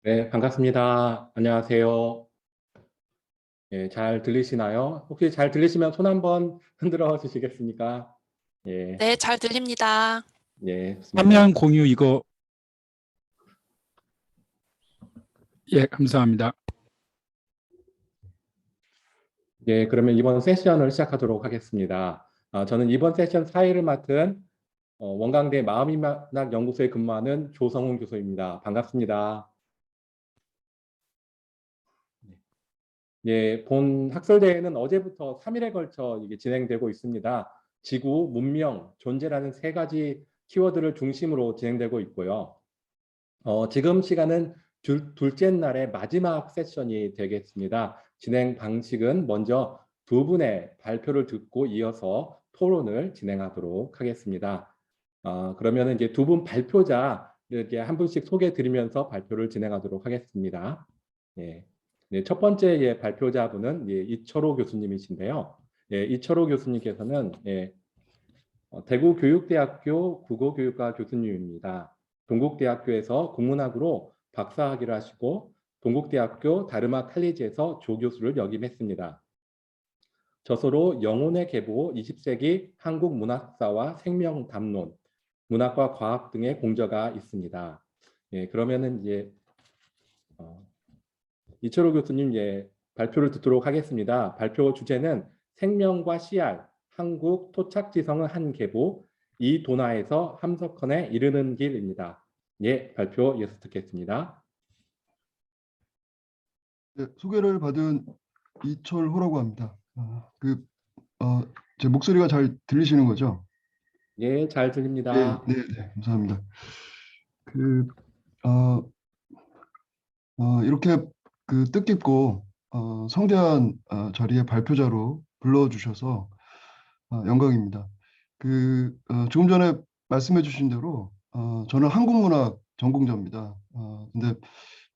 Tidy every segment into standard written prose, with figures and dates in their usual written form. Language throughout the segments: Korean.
네, 반갑습니다. 안녕하세요. 예, 잘 들리시나요? 혹시 잘 들리시면 손 한번 흔들어 주시겠습니까? 예, 네, 잘 들립니다. 예, 좋습니다. 화면 공유 이거 감사합니다. 예, 그러면 이번 세션을 시작하도록 하겠습니다. 저는 이번 세션 사회를 맡은 원광대 마음인문학 연구소에 근무하는 조성훈 교수입니다. 반갑습니다. 예, 본 학술대회는 어제부터 3일에 걸쳐 이게 진행되고 있습니다. 지구, 문명, 존재라는 세 가지 키워드를 중심으로 진행되고 있고요. 지금 시간은 둘째 날의 마지막 세션이 되겠습니다. 진행 방식은 먼저 두 분의 발표를 듣고 이어서 토론을 진행하도록 하겠습니다. 그러면 이제 두 분 발표자 이렇게 한 분씩 소개해 드리면서 발표를 진행하도록 하겠습니다. 예. 네, 첫 번째 발표자분은 이철호 교수님이신데요. 이철호 교수님께서는 대구교육대학교 국어교육과 교수님입니다. 동국대학교에서 국문학으로 박사학위를 하시고 동국대학교 다르마 칼리지에서 조교수를 역임했습니다. 저서로 영혼의 계보 20세기 한국 문학사와 생명 담론, 문학과 과학 등의 공저가 있습니다. 그러면은 이철호 교수님 발표를 듣도록 하겠습니다. 발표 주제는 생명과 씨알, 한국 토착지성은 한 계보, 이 도나에서 함석헌에 이르는 길입니다. 발표 이어서 듣겠습니다. 네, 소개를 받은 이철호라고 합니다. 제 목소리가 잘 들리시는 거죠? 잘 들립니다. 네, 감사합니다. 이렇게 뜻깊고 성대한 자리에 발표자로 불러주셔서 영광입니다. 조금 전에 말씀해 주신 대로 저는 한국문학 전공자입니다. 근데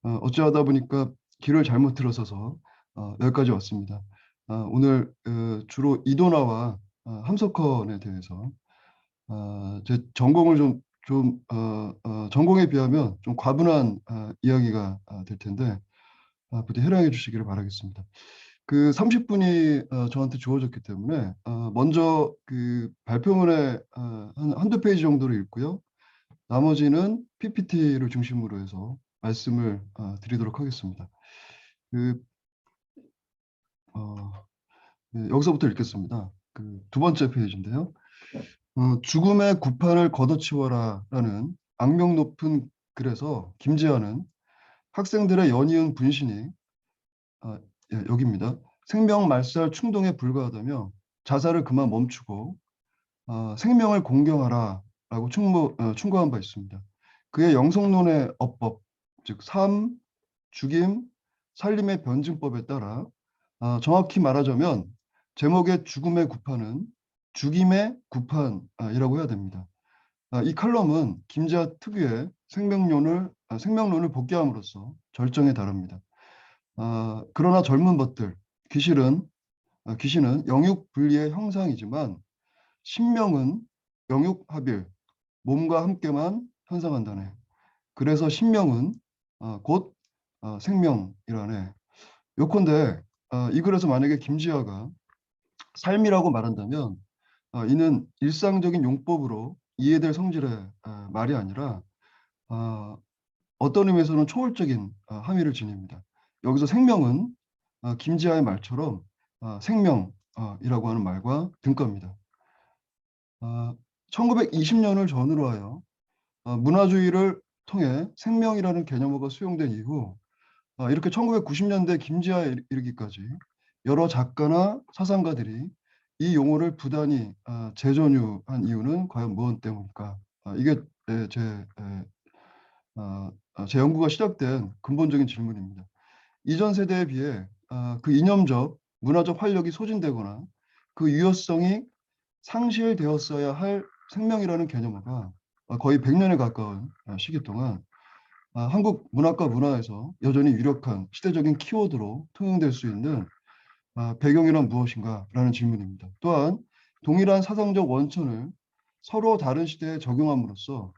어찌하다 보니까 길을 잘못 들어서서 여기까지 왔습니다. 오늘 주로 이도나와 함석헌에 대해서 제 전공을 전공에 비하면 좀 과분한 이야기가 될 텐데 부디 해량해 주시기를 바라겠습니다. 30분이 저한테 주어졌기 때문에 먼저 발표문에 한두 페이지 정도를 읽고요. 나머지는 PPT를 중심으로 해서 말씀을 드리도록 하겠습니다. 여기서부터 읽겠습니다. 두 번째 페이지인데요. 죽음의 구판을 걷어치워라라는 악명 높은 글에서 김지아는 학생들의 연이은 분신이 여기입니다. 생명 말살 충동에 불과하다며 자살을 그만 멈추고 생명을 공경하라라고 충고한 바 있습니다. 그의 영성론의 어법, 즉 삶, 죽임, 살림의 변증법에 따라 정확히 말하자면 제목의 죽음의 구판은 죽임의 구판이라고 해야 됩니다. 이 칼럼은 김지아 특유의 생명론을 복귀함으로써 절정에 달합니다. 그러나 젊은 벗들, 귀신은 영육 분리의 형상이지만 신명은 영육합일, 몸과 함께만 현상한다네. 그래서 신명은 곧 생명이라네. 요컨대 이 글에서 만약에 김지아가 삶이라고 말한다면 이는 일상적인 용법으로 이해될 성질의 말이 아니라 어떤 의미에서는 초월적인 함의를 지닙니다. 여기서 생명은 김지아의 말처럼 생명이라고 하는 말과 등가입니다. 1920년을 전후로 하여 문화주의를 통해 생명이라는 개념어가 수용된 이후 이렇게 1990년대 김지아에 이르기까지 여러 작가나 사상가들이 이 용어를 부단히 재전유한 이유는 과연 무엇 때문일까? 이게 제 연구가 시작된 근본적인 질문입니다. 이전 세대에 비해 그 이념적, 문화적 활력이 소진되거나 그 유효성이 상실되었어야 할 생명이라는 개념어가 거의 100년에 가까운 시기 동안 한국 문학과 문화에서 여전히 유력한 시대적인 키워드로 통용될 수 있는 배경이란 무엇인가라는 질문입니다. 또한 동일한 사상적 원천을 서로 다른 시대에 적용함으로써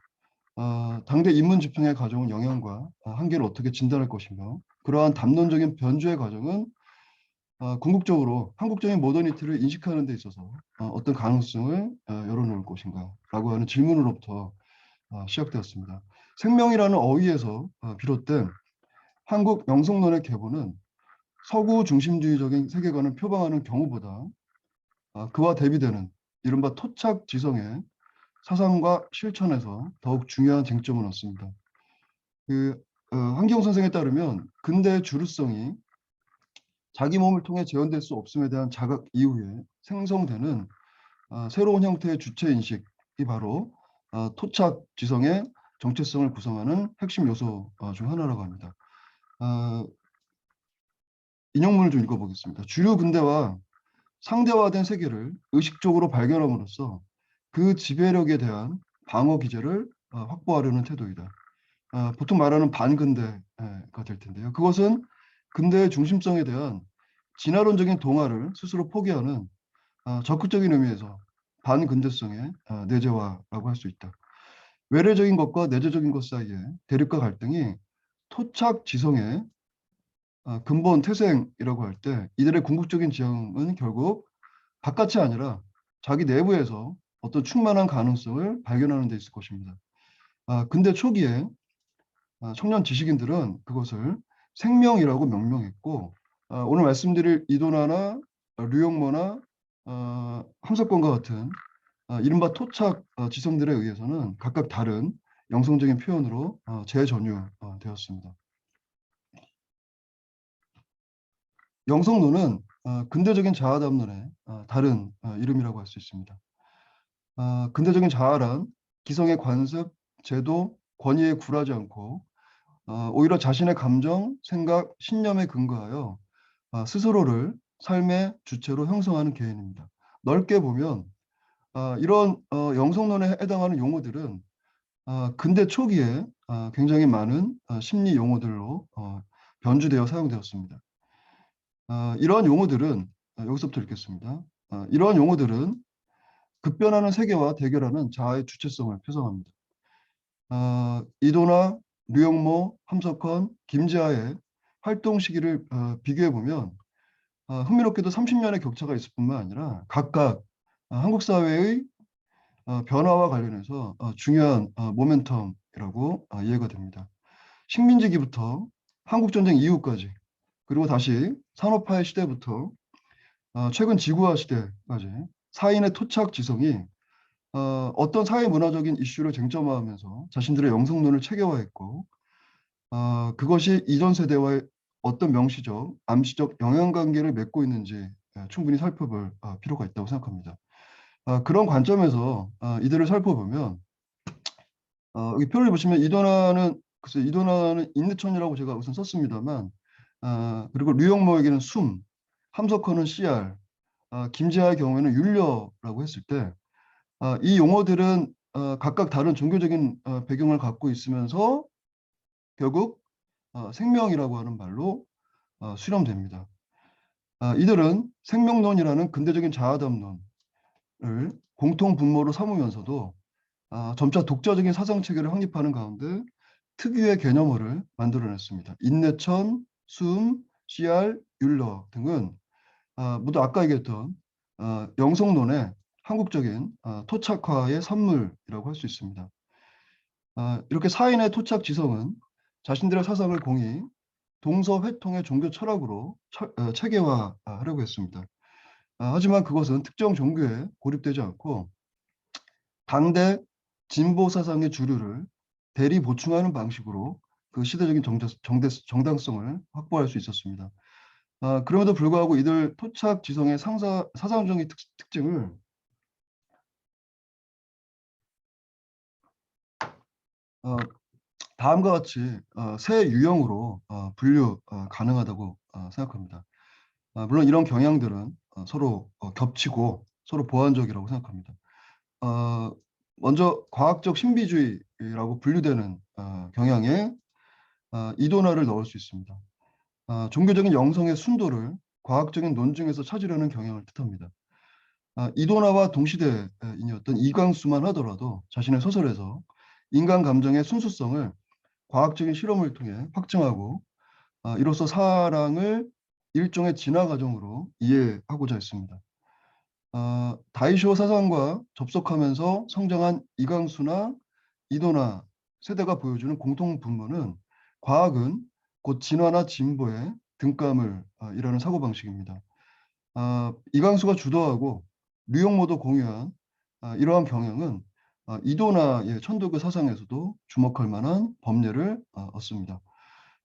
당대 인문지평의 가져온 영향과 한계를 어떻게 진단할 것이며 그러한 담론적인 변주의 과정은 궁극적으로 한국적인 모더니티를 인식하는 데 있어서 어떤 가능성을 열어놓을 것인가라고 하는 질문으로부터 시작되었습니다. 생명이라는 어휘에서 비롯된 한국 영성론의 계보는 서구 중심주의적인 세계관을 표방하는 경우보다 그와 대비되는 이른바 토착 지성의 사상과 실천에서 더욱 중요한 쟁점을 얻습니다. 한기용 선생에 따르면 근대의 주류성이 자기 몸을 통해 재현될 수 없음에 대한 자각 이후에 생성되는 새로운 형태의 주체 인식이 바로 토착 지성의 정체성을 구성하는 핵심 요소 중 하나라고 합니다. 인용문을 좀 읽어보겠습니다. 주류 근대와 상대화된 세계를 의식적으로 발견함으로써 그 지배력에 대한 방어 기제를 확보하려는 태도이다. 보통 말하는 반근대가 될 텐데요. 그것은 근대의 중심성에 대한 진화론적인 동화를 스스로 포기하는 적극적인 의미에서 반근대성의 내재화라고 할 수 있다. 외래적인 것과 내재적인 것 사이에 대립과 갈등이 토착 지성의 근본 태생이라고 할 때 이들의 궁극적인 지형은 결국 바깥이 아니라 자기 내부에서 어떤 충만한 가능성을 발견하는 데 있을 것입니다. 근대 초기에 청년 지식인들은 그것을 생명이라고 명명했고 오늘 말씀드릴 이도나나 류영모나 함석권과 같은 이른바 토착 지성들에 의해서는 각각 다른 영성적인 표현으로 재전유되었습니다. 영성론은 근대적인 자아 담론의 다른 이름이라고 할 수 있습니다. 근대적인 자아란 기성의 관습, 제도, 권위에 굴하지 않고 오히려 자신의 감정, 생각, 신념에 근거하여 스스로를 삶의 주체로 형성하는 개인입니다. 넓게 보면 이런 영성론에 해당하는 용어들은 근대 초기에 굉장히 많은 심리 용어들로 변주되어 사용되었습니다. 이러한 용어들은 여기서부터 읽겠습니다. 이러한 용어들은 급변하는 세계와 대결하는 자아의 주체성을 표상합니다. 이도나 류영모, 함석헌, 김지하의 활동 시기를 비교해 보면 흥미롭게도 30년의 격차가 있을 뿐만 아니라 각각 한국 사회의 변화와 관련해서 중요한 모멘텀이라고 이해가 됩니다. 식민지기부터 한국전쟁 이후까지 그리고 다시 산업화의 시대부터 최근 지구화 시대까지 사인의 토착 지성이 어떤 사회 문화적인 이슈를 쟁점화하면서 자신들의 영성론을 체계화했고 그것이 이전 세대와의 어떤 명시적, 암시적 영향관계를 맺고 있는지 충분히 살펴볼 필요가 있다고 생각합니다. 그런 관점에서 이들을 살펴보면 여기 표를 보시면 글쎄 이도나는 인내천이라고 제가 우선 썼습니다만 그리고 류영모에게는 숨, 함석헌은 CR, 김지하의 경우에는 윤려라고 했을 때 이 용어들은 각각 다른 종교적인 배경을 갖고 있으면서 결국 생명이라고 하는 말로 수렴됩니다. 이들은 생명론이라는 근대적인 자아담론을 공통 분모로 삼으면서도 점차 독자적인 사상 체계를 확립하는 가운데 특유의 개념어를 만들어냈습니다. 인내천, 숨, CR, 율러 등은 모두 아까 얘기했던 영성론의 한국적인 토착화의 산물이라고 할 수 있습니다. 이렇게 사인의 토착 지성은 자신들의 사상을 공히 동서회통의 종교 철학으로 체계화하려고 했습니다. 하지만 그것은 특정 종교에 고립되지 않고 당대 진보 사상의 주류를 대리 보충하는 방식으로 그 시대적인 정당성을 확보할 수 있었습니다. 그럼에도 불구하고 이들 토착 지성의 사상적인 특징을 다음과 같이 세 유형으로 분류 가능하다고 생각합니다. 물론 이런 경향들은 서로 겹치고 서로 보완적이라고 생각합니다. 먼저 과학적 신비주의라고 분류되는 경향에 이도나를 넣을 수 있습니다. 종교적인 영성의 순도를 과학적인 논증에서 찾으려는 경향을 뜻합니다. 이도나와 동시대인이었던 이광수만 하더라도 자신의 소설에서 인간 감정의 순수성을 과학적인 실험을 통해 확증하고 이로써 사랑을 일종의 진화 과정으로 이해하고자 했습니다. 다이쇼 사상과 접속하면서 성장한 이광수나 이도나 세대가 보여주는 공통 분모는 과학은 곧 진화나 진보의 등감을 이라는 사고방식입니다. 이광수가 주도하고 류용모도 공유한 이러한 경향은 이도나의 천도교 사상에서도 주목할 만한 법례를 얻습니다.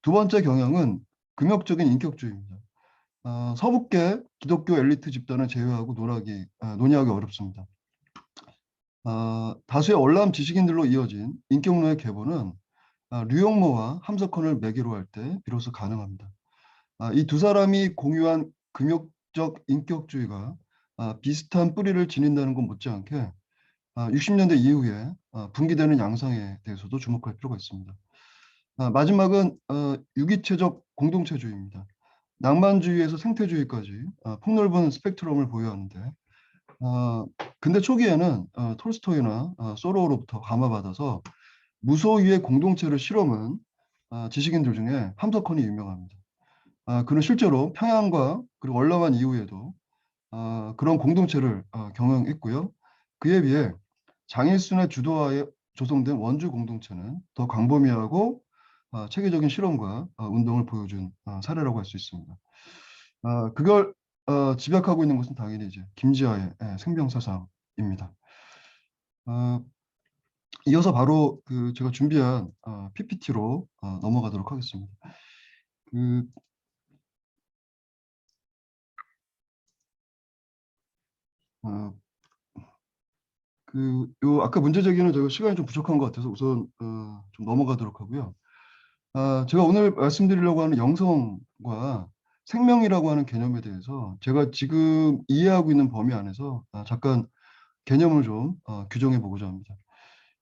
두 번째 경향은 금욕적인 인격주의입니다. 서북계 기독교 엘리트 집단을 제외하고 논의하기 어렵습니다. 다수의 월남 지식인들로 이어진 인격론의 계보는 류용모와 함석헌을 매개로 할 때 비로소 가능합니다. 이 두 사람이 공유한 금욕적 인격주의가 비슷한 뿌리를 지닌다는 것 못지않게 60년대 이후에 분기되는 양상에 대해서도 주목할 필요가 있습니다. 마지막은 유기체적 공동체주의입니다. 낭만주의에서 생태주의까지 폭넓은 스펙트럼을 보유하는데 근대 초기에는 톨스토이나 소로로부터 감화받아서 무소유의 공동체를 실험한 지식인들 중에 함석헌이 유명합니다. 그는 실제로 평양과 그리고 월남한 이후에도 그런 공동체를 경영했고요. 그에 비해 장일순의 주도하에 조성된 원주 공동체는 더 광범위하고 체계적인 실험과 운동을 보여준 사례라고 할 수 있습니다. 그걸 집약하고 있는 것은 당연히 이제 김지하의 생명사상입니다. 이어서 바로 제가 준비한 PPT로 넘어가도록 하겠습니다. 요 아까 문제 제기는 저희가 시간이 좀 부족한 것 같아서 우선 좀 넘어가도록 하고요. 제가 오늘 말씀드리려고 하는 영성과 생명이라고 하는 개념에 대해서 제가 지금 이해하고 있는 범위 안에서 잠깐 개념을 좀 규정해 보고자 합니다.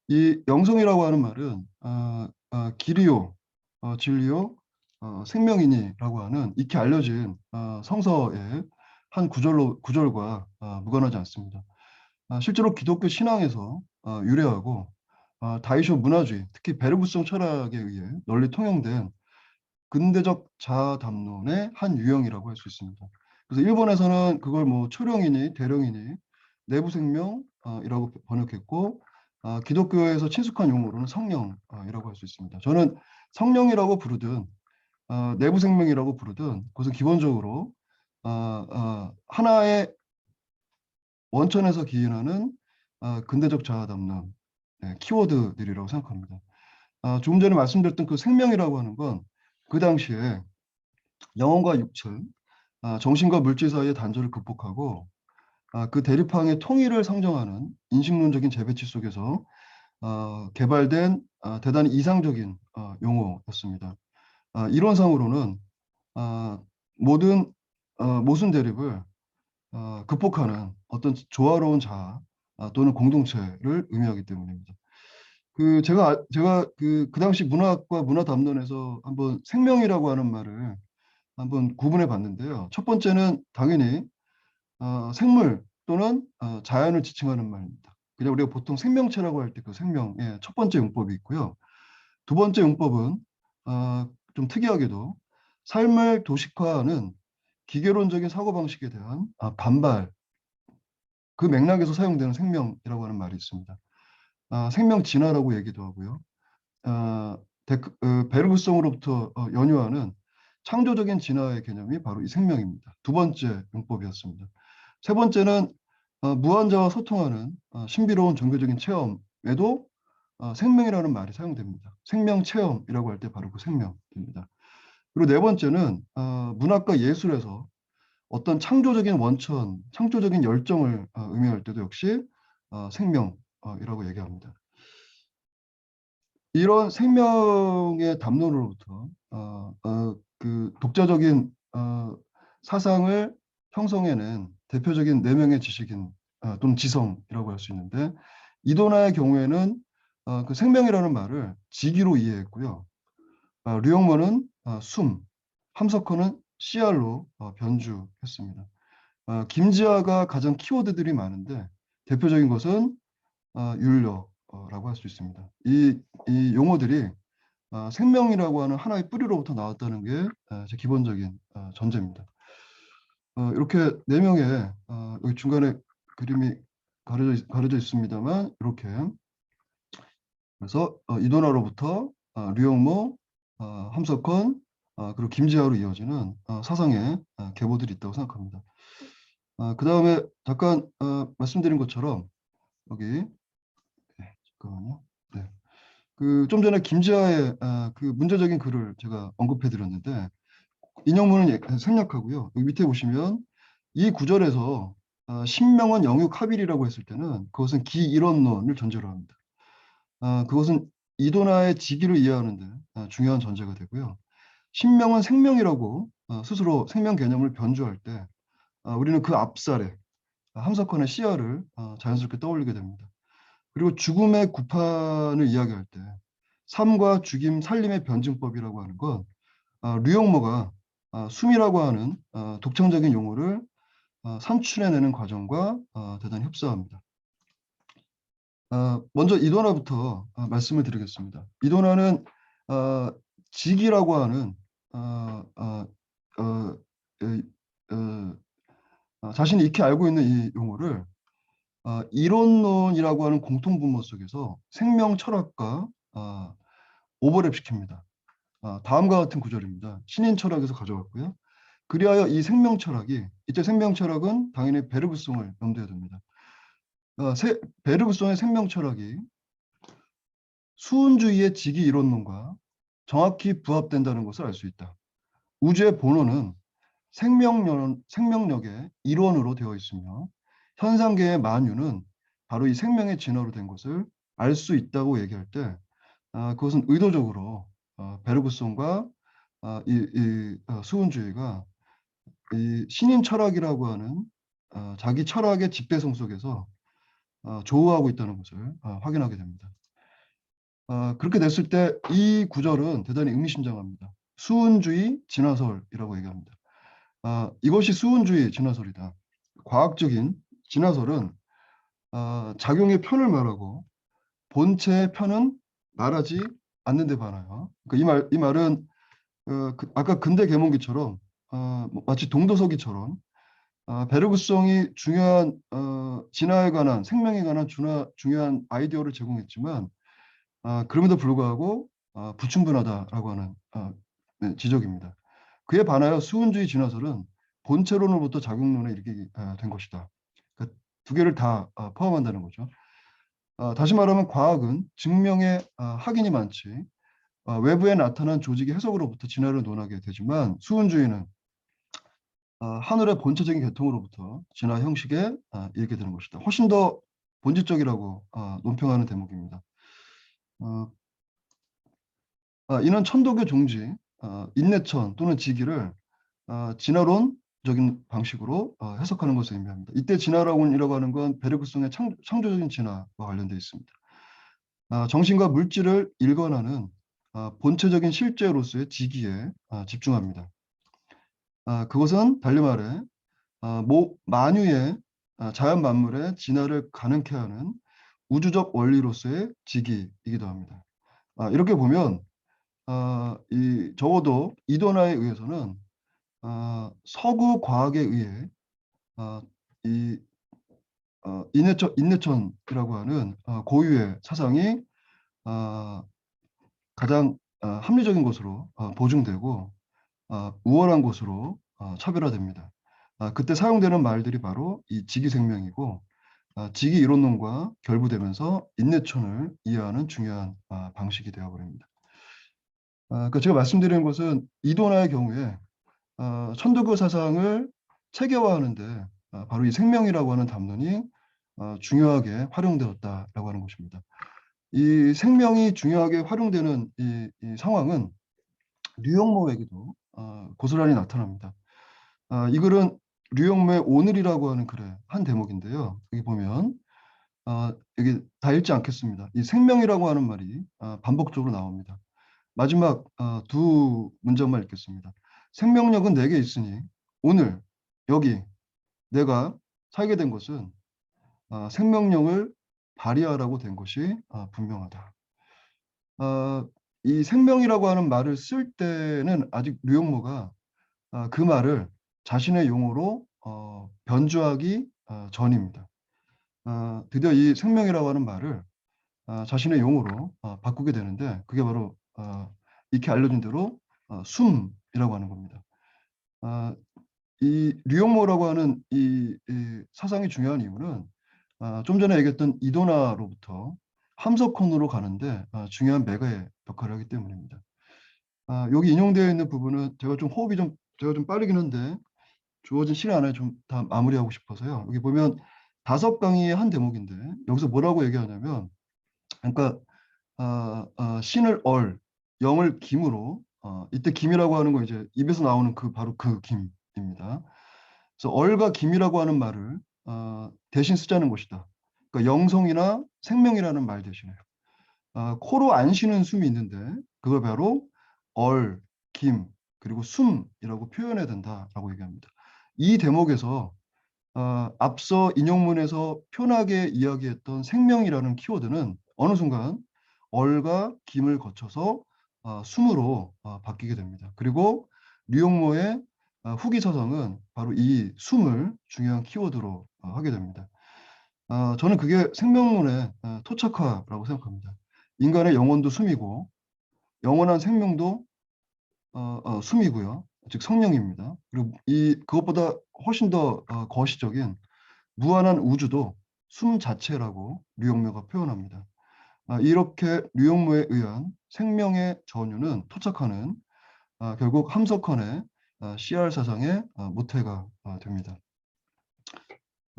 이 영성이라고 하는 말은 길이요, 진리요, 생명이니라고 하는 익히 알려진 성서의 한 구절과 무관하지 않습니다. 실제로 기독교 신앙에서 유래하고 다이쇼 문화주의, 특히 베르구성 철학에 의해 널리 통용된 근대적 자아 담론의 한 유형이라고 할 수 있습니다. 그래서 일본에서는 그걸 뭐 초령이니 대령이니 내부 생명이라고 번역했고 기독교에서 친숙한 용어로는 성령이라고 할 수 있습니다. 저는 성령이라고 부르든 내부 생명이라고 부르든 그것은 기본적으로 하나의 원천에서 기인하는 근대적 자아 담론 키워드들이라고 생각합니다. 조금 전에 말씀드렸던 그 생명이라고 하는 건 그 당시에 영혼과 육체, 정신과 물질 사이의 단절을 극복하고 그 대립항의 통일을 상정하는 인식론적인 재배치 속에서 개발된 대단히 이상적인 용어였습니다. 이론상으로는 모든 모순 대립을 극복하는 어떤 조화로운 자아 또는 공동체를 의미하기 때문입니다. 제가 그 당시 문학과 문화 담론에서 한번 생명이라고 하는 말을 한번 구분해 봤는데요. 첫 번째는 당연히 생물 또는 자연을 지칭하는 말입니다. 그냥 우리가 보통 생명체라고 할 때 그 생명의 첫 번째 용법이 있고요. 두 번째 용법은 좀 특이하게도 삶을 도식화하는 기계론적인 사고방식에 대한 반발, 그 맥락에서 사용되는 생명이라고 하는 말이 있습니다. 생명 진화라고 얘기도 하고요. 베르그송으로부터 연유하는 창조적인 진화의 개념이 바로 이 생명입니다. 두 번째 용법이었습니다. 세 번째는 무한자와 소통하는 신비로운 종교적인 체험에도 생명이라는 말이 사용됩니다. 생명 체험이라고 할 때 바로 그 생명입니다. 그리고 네 번째는 문학과 예술에서 어떤 창조적인 원천, 창조적인 열정을 의미할 때도 역시 생명이라고 얘기합니다. 이런 생명의 담론으로부터 그 독자적인 사상을 형성해낸 대표적인 네 명의 지식인 또는 지성이라고 할 수 있는데 이도나의 경우에는 그 생명이라는 말을 지기로 이해했고요. 류영모는 숨, 함석헌은 씨알로 변주했습니다. 김지아가 가장 키워드들이 많은데 대표적인 것은 율력, 라고 할 수 있습니다. 이 용어들이 생명이라고 하는 하나의 뿌리로부터 나왔다는 게 제 기본적인 전제입니다. 이렇게 네 명의 여기 중간에 그림이 가려져 있습니다만 이렇게 그래서 이도나로부터 류영모, 함석헌, 그리고 김지하로 이어지는 사상의 계보들이 있다고 생각합니다. 그 다음에 잠깐 말씀드린 것처럼 여기 잠깐만요. 네. 그 좀 전에 김지하의 그 문제적인 글을 제가 언급해 드렸는데 인용문은 생략하고요. 여기 밑에 보시면 이 구절에서 신명은 영육합일이라고 했을 때는 그것은 기일원론을 전제로 합니다. 그것은 이도나의 직위를 이해하는 데 중요한 전제가 되고요. 신명은 생명이라고 스스로 생명 개념을 변주할 때 우리는 그 앞살에 함석헌의 시야를 자연스럽게 떠올리게 됩니다. 그리고 죽음의 구판을 이야기할 때 삶과 죽임, 살림의 변증법이라고 하는 건 류영모가 숨이라고 하는 독창적인 용어를 산출해내는 과정과 대단히 흡사합니다. 먼저 이도나부터 말씀을 드리겠습니다. 이도나는 직이라고 하는 자신이 익히 알고 있는 이 용어를 이론론이라고 하는 공통분모 속에서 생명 철학과 오버랩시킵니다. 다음과 같은 구절입니다. 신인 철학에서 가져왔고요. 그리하여 이 생명 철학이 이때 생명 철학은 당연히 베르그송을 염두에 둡니다. 베르그송의 생명 철학이 수은주의의 직위 이론론과 정확히 부합된다는 것을 알 수 있다. 우주의 본원은 생명력의 일원으로 되어 있으며 현상계의 만유는 바로 이 생명의 진화로 된 것을 알 수 있다고 얘기할 때 그것은 의도적으로 베르그송과 수은주의가 이 신인 철학이라고 하는 자기 철학의 집대성 속에서 조우하고 있다는 것을 확인하게 됩니다. 그렇게 됐을 때 이 구절은 대단히 의미심장합니다. 수은주의 진화설이라고 얘기합니다. 이것이 수은주의 진화설이다. 과학적인 진화설은 작용의 편을 말하고 본체의 편은 말하지 않는 데 반하여. 그러니까 이 말은 아까 근대 계몽기처럼 마치 동도서기처럼 베르그송이 중요한 진화에 관한 생명에 관한 중요한 아이디어를 제공했지만 그럼에도 불구하고 부충분하다라고 하는 네, 지적입니다. 그에 반하여 수은주의 진화설은 본체론으로부터 작용론에 이르게 된 것이다. 그러니까 두 개를 다 포함한다는 거죠. 다시 말하면 과학은 증명의 확인이 많지 외부에 나타난 조직의 해석으로부터 진화를 논하게 되지만 수은주의는 하늘의 본체적인 계통으로부터 진화 형식에 이르게 되는 것이다. 훨씬 더 본질적이라고 논평하는 대목입니다. 이는 천도교 종지, 인내천 또는 지기를 진화론적인 방식으로 해석하는 것을 의미합니다. 이때 진화론이라고 하는 건 베르그송의 창조적인 진화와 관련되어 있습니다. 정신과 물질을 일관하는 본체적인 실제로서의 지기에 집중합니다. 그것은 달리 말해 만유의 자연 만물의 진화를 가능케 하는 우주적 원리로서의 직이기도 합니다. 이렇게 보면 적어도 이도나에 의해서는 서구 과학에 의해 이 인내천이라고 하는 고유의 사상이 가장 합리적인 것으로 보증되고 우월한 것으로 차별화됩니다. 그때 사용되는 말들이 바로 이 직위생명이고 직위 이론론과 결부되면서 인내천을 이해하는 중요한 방식이 되어버립니다. 그러니까 제가 말씀드리는 것은 이도나의 경우에 천도교 사상을 체계화하는 데 바로 이 생명이라고 하는 담론이 중요하게 활용되었다라고 하는 것입니다. 이 생명이 중요하게 활용되는 이 상황은 류영모에게도 고스란히 나타납니다. 이 글은 류영모의 오늘이라고 하는 글의 한 대목인데요. 여기 보면 여기 다 읽지 않겠습니다. 이 생명이라고 하는 말이 반복적으로 나옵니다. 마지막 두 문장만 읽겠습니다. 생명력은 내게 있으니 오늘 여기 내가 살게 된 것은 생명력을 발휘하라고 된 것이 분명하다. 이 생명이라고 하는 말을 쓸 때는 아직 류용모가 그 말을 자신의 용어로 변주하기 전입니다. 드디어 이 생명이라고 하는 말을 자신의 용어로 바꾸게 되는데 그게 바로 익히 알려진 대로 숨이라고 하는 겁니다. 이 류용모라고 하는 이 사상이 중요한 이유는 좀 전에 얘기했던 이도나로부터 함석헌으로 가는데 중요한 매개의 역할을 하기 때문입니다. 여기 인용되어 있는 부분은 제가 좀 빠르긴 한데 주어진 시간 안에 좀 다 마무리하고 싶어서요. 여기 보면 5강의의 한 대목인데 여기서 뭐라고 얘기하냐면 그러니까 신을 영을 김으로 이때 김이라고 하는 거 이제 입에서 나오는 바로 그 김입니다. 그래서 얼과 김이라고 하는 말을 대신 쓰자는 것이다. 그러니까 영성이나 생명이라는 말 대신에 코로 안 쉬는 숨이 있는데 그걸 바로 얼, 김, 그리고 숨이라고 표현해야 된다라고 얘기합니다. 이 대목에서 앞서 인용문에서 편하게 이야기했던 생명이라는 키워드는 어느 순간 얼과 김을 거쳐서 숨으로 바뀌게 됩니다. 그리고 류용모의 후기 사상은 바로 이 숨을 중요한 키워드로 하게 됩니다. 저는 그게 생명론의 토착화라고 생각합니다. 인간의 영혼도 숨이고 영원한 생명도 숨이고요. 즉 성령입니다. 그리고 그것보다 훨씬 더 거시적인 무한한 우주도 숨 자체라고 류용모가 표현합니다. 이렇게 류용모에 의한 생명의 전유는 토착화는 결국 함석헌의 CR 사상의 모태가 됩니다.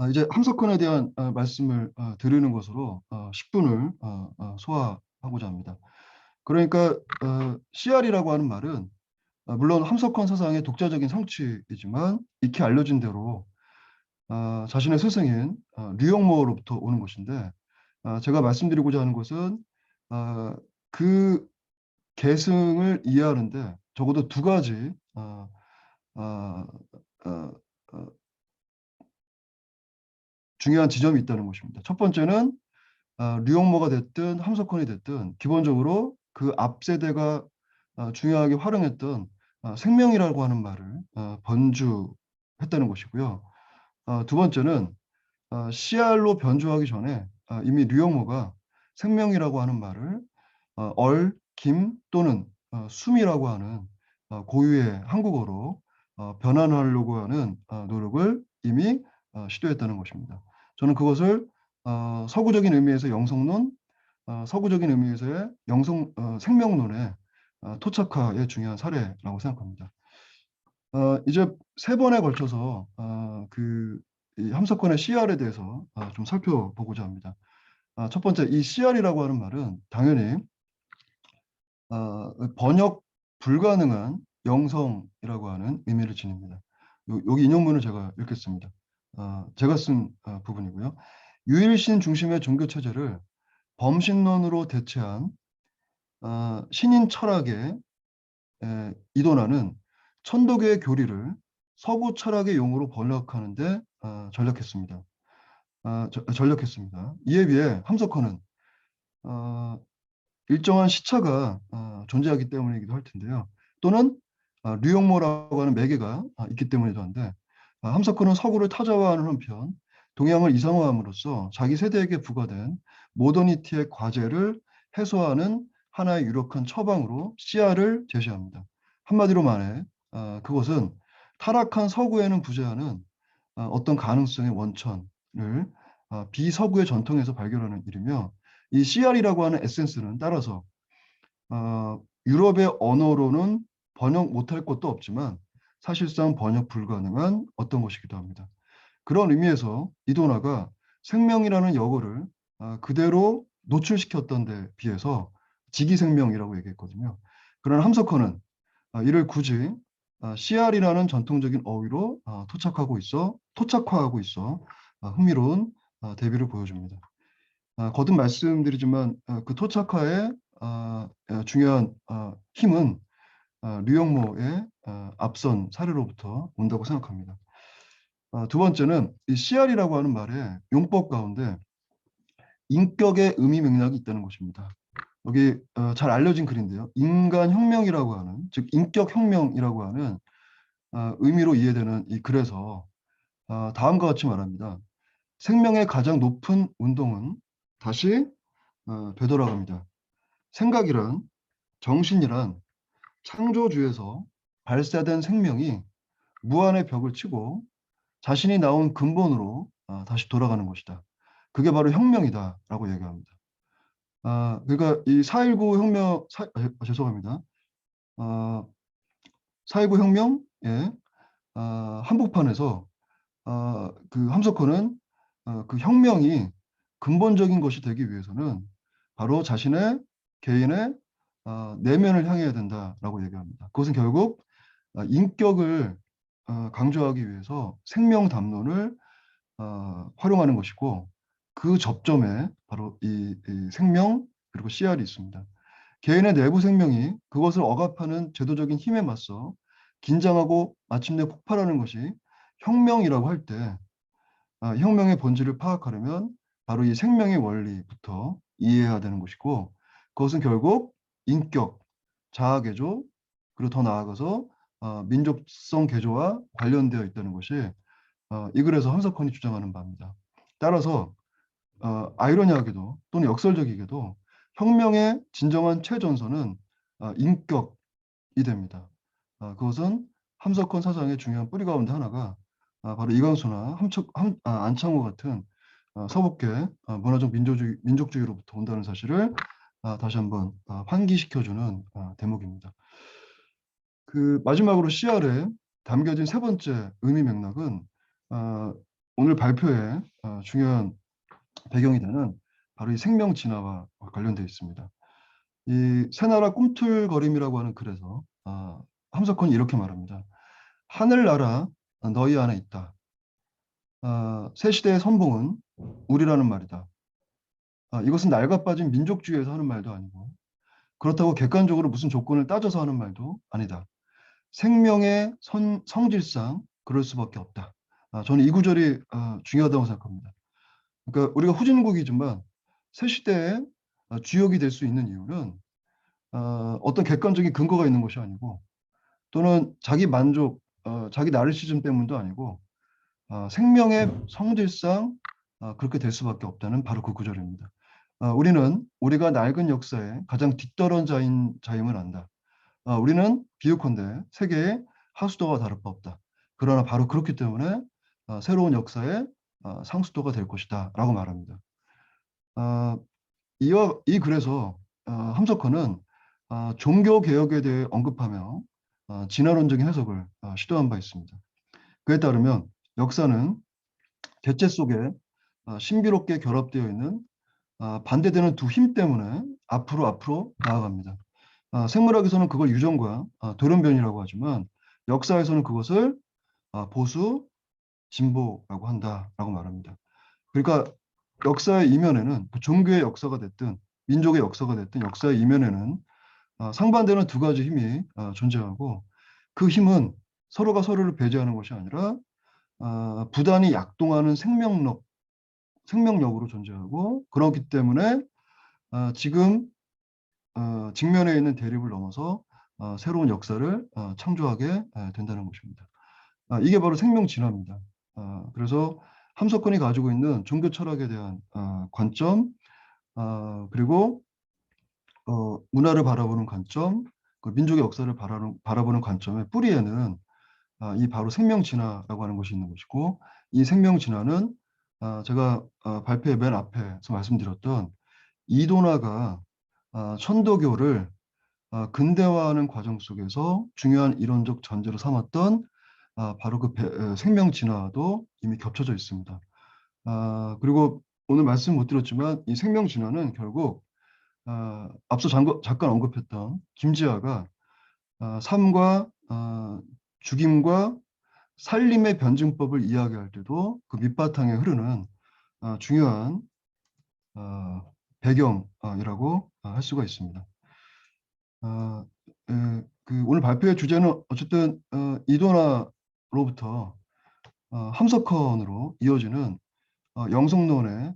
이제 함석헌에 대한 말씀을 드리는 것으로 10분을 소화하고자 합니다. 그러니까 CR이라고 하는 말은 물론 함석헌 사상의 독자적인 성취이지만 익히 알려진 대로 자신의 스승인 류용모로부터 오는 것인데 제가 말씀드리고자 하는 것은 그 계승을 이해하는데 적어도 두 가지 어, 어, 어, 중요한 지점이 있다는 것입니다. 첫 번째는 류용모가 됐든 함석헌이 됐든 기본적으로 그 앞 세대가 중요하게 활용했던 생명이라고 하는 말을 번주했다는 것이고요. 두 번째는 CR로 변주하기 전에 이미 류용모가 생명이라고 하는 말을 김 또는 숨이라고 하는 고유의 한국어로 변환하려고 하는 노력을 이미 시도했다는 것입니다. 저는 그것을 서구적인 의미에서 영성론, 서구적인 의미에서의 생명론의 토착화의 중요한 사례라고 생각합니다. 이제 3번에 걸쳐서 이 함석헌의 CR에 대해서 좀 살펴보고자 합니다. 첫 번째, 이 CR이라고 하는 말은 당연히 번역 불가능한 영성이라고 하는 의미를 지닙니다. 여기 인용문을 제가 읽겠습니다. 제가 쓴 부분이고요. 유일신 중심의 종교 체제를 범신론으로 대체한 신인 철학의 이도나는 천도교의 교리를 서구 철학의 용어로 번역하는데 전략했습니다. 전략했습니다. 이에 비해 함석헌은 일정한 시차가 존재하기 때문이기도 할 텐데요. 또는 류용모라고 하는 매개가 있기 때문이기도 한데 함석헌은 서구를 타자화하는 한편 동양을 이상화함으로써 자기 세대에게 부과된 모더니티의 과제를 해소하는 하나의 유력한 처방으로 CR을 제시합니다. 한마디로 말해 그것은 타락한 서구에는 부재하는 어떤 가능성의 원천을 비서구의 전통에서 발견하는 일이며 이 CR이라고 하는 에센스는 따라서 유럽의 언어로는 번역 못할 것도 없지만 사실상 번역 불가능한 어떤 것이기도 합니다. 그런 의미에서 이도나가 생명이라는 역어를 그대로 노출시켰던 데 비해서 직위생명이라고 얘기했거든요. 그러나 함석헌은 이를 굳이 CR이라는 전통적인 어휘로 토착화하고 있어 흥미로운 대비를 보여줍니다. 거듭 말씀드리지만 그 토착화의 중요한 힘은 류용모의 앞선 사례로부터 온다고 생각합니다. 두 번째는 이 CR이라고 하는 말의 용법 가운데 인격의 의미 맥락이 있다는 것입니다. 여기 잘 알려진 글인데요. 인간혁명이라고 하는, 즉 인격혁명이라고 하는 의미로 이해되는 이 글에서 다음과 같이 말합니다. 생명의 가장 높은 운동은 다시 되돌아갑니다. 생각이란, 정신이란 창조주에서 발사된 생명이 무한의 벽을 치고 자신이 나온 근본으로 다시 돌아가는 것이다. 그게 바로 혁명이다라고 얘기합니다. 그러니까 이 4.19 혁명, 죄송합니다. 4.19 혁명의 한복판에서 그 함석헌은 그 혁명이 근본적인 것이 되기 위해서는 바로 자신의 개인의 내면을 향해야 된다라고 얘기합니다. 그것은 결국 인격을 강조하기 위해서 생명 담론을 활용하는 것이고 그 접점에 바로 이 생명 그리고 CR이 있습니다. 개인의 내부 생명이 그것을 억압하는 제도적인 힘에 맞서 긴장하고 마침내 폭발하는 것이 혁명이라고 할 때 혁명의 본질을 파악하려면 바로 이 생명의 원리부터 이해해야 되는 것이고 그것은 결국 인격, 자아개조 그리고 더 나아가서 민족성 개조와 관련되어 있다는 것이 이 글에서 함석헌이 주장하는 바입니다. 따라서 아이러니하게도 또는 역설적이게도 혁명의 진정한 최전선은 인격이 됩니다. 그것은 함석헌 사상의 중요한 뿌리 가운데 하나가 바로 이광수나 안창호 같은 서북계 문화적 민족주의로부터 온다는 사실을 다시 한번 환기시켜주는 대목입니다. 그 마지막으로 CR에 담겨진 세 번째 의미 맥락은 오늘 발표의 중요한 배경이 되는 바로 이 생명 진화와 관련되어 있습니다. 이 새나라 꿈틀거림이라고 하는 글에서 함석헌이 이렇게 말합니다. 하늘나라 너희 안에 있다. 새 시대의 선봉은 우리라는 말이다. 이것은 낡아 빠진 민족주의에서 하는 말도 아니고 그렇다고 객관적으로 무슨 조건을 따져서 하는 말도 아니다. 생명의 성질상 그럴 수밖에 없다. 저는 이 구절이 중요하다고 생각합니다. 그러니까 우리가 후진국이지만 새 시대의 주역이 될 수 있는 이유는 어떤 객관적인 근거가 있는 것이 아니고 또는 자기 만족, 자기 나르시즘 때문도 아니고 생명의 성질상 그렇게 될 수밖에 없다는 바로 그 구절입니다. 우리는 우리가 낡은 역사에 가장 뒤떨어진 자임을 안다. 우리는 비유컨대 세계의 하수도가 다를 바 없다. 그러나 바로 그렇기 때문에 새로운 역사의 상수도가 될 것이다 라고 말합니다. 이 글에서 함석헌은 종교 개혁에 대해 언급하며 진화론적인 해석을 시도한 바 있습니다. 그에 따르면 역사는 대체 속에 신비롭게 결합되어 있는 반대되는 두 힘 때문에 앞으로 나아갑니다. 생물학에서는 그걸 유전과 돌연변이라고 하지만 역사에서는 그것을 보수, 진보라고 한다라고 말합니다. 그러니까 역사의 이면에는 그 종교의 역사가 됐든 민족의 역사가 됐든 역사의 이면에는 상반되는 두 가지 힘이 존재하고 그 힘은 서로가 서로를 배제하는 것이 아니라 부단히 약동하는 생명력으로 존재하고 그렇기 때문에 지금 직면해 있는 대립을 넘어서 새로운 역사를 창조하게 된다는 것입니다. 이게 바로 생명 진화입니다. 그래서 함석헌이 가지고 있는 종교 철학에 대한 관점 그리고 문화를 바라보는 관점, 그 민족의 역사를 바라보는 관점의 뿌리에는 이 바로 생명 진화라고 하는 것이 있는 것이고 이 생명 진화는 제가 발표의 맨 앞에서 말씀드렸던 이도나가 천도교를 근대화하는 과정 속에서 중요한 이론적 전제로 삼았던 바로 그 생명 진화도 이미 겹쳐져 있습니다. 그리고 오늘 말씀 못 드렸지만 이 생명 진화는 결국 앞서 잠깐 언급했던 김지아가 삶과 죽임과 살림의 변증법을 이야기할 때도 그 밑바탕에 흐르는 중요한 배경이라고 할 수가 있습니다. 그 오늘 발표의 주제는 어쨌든 이도나로부터 함석헌으로 이어지는 영성론의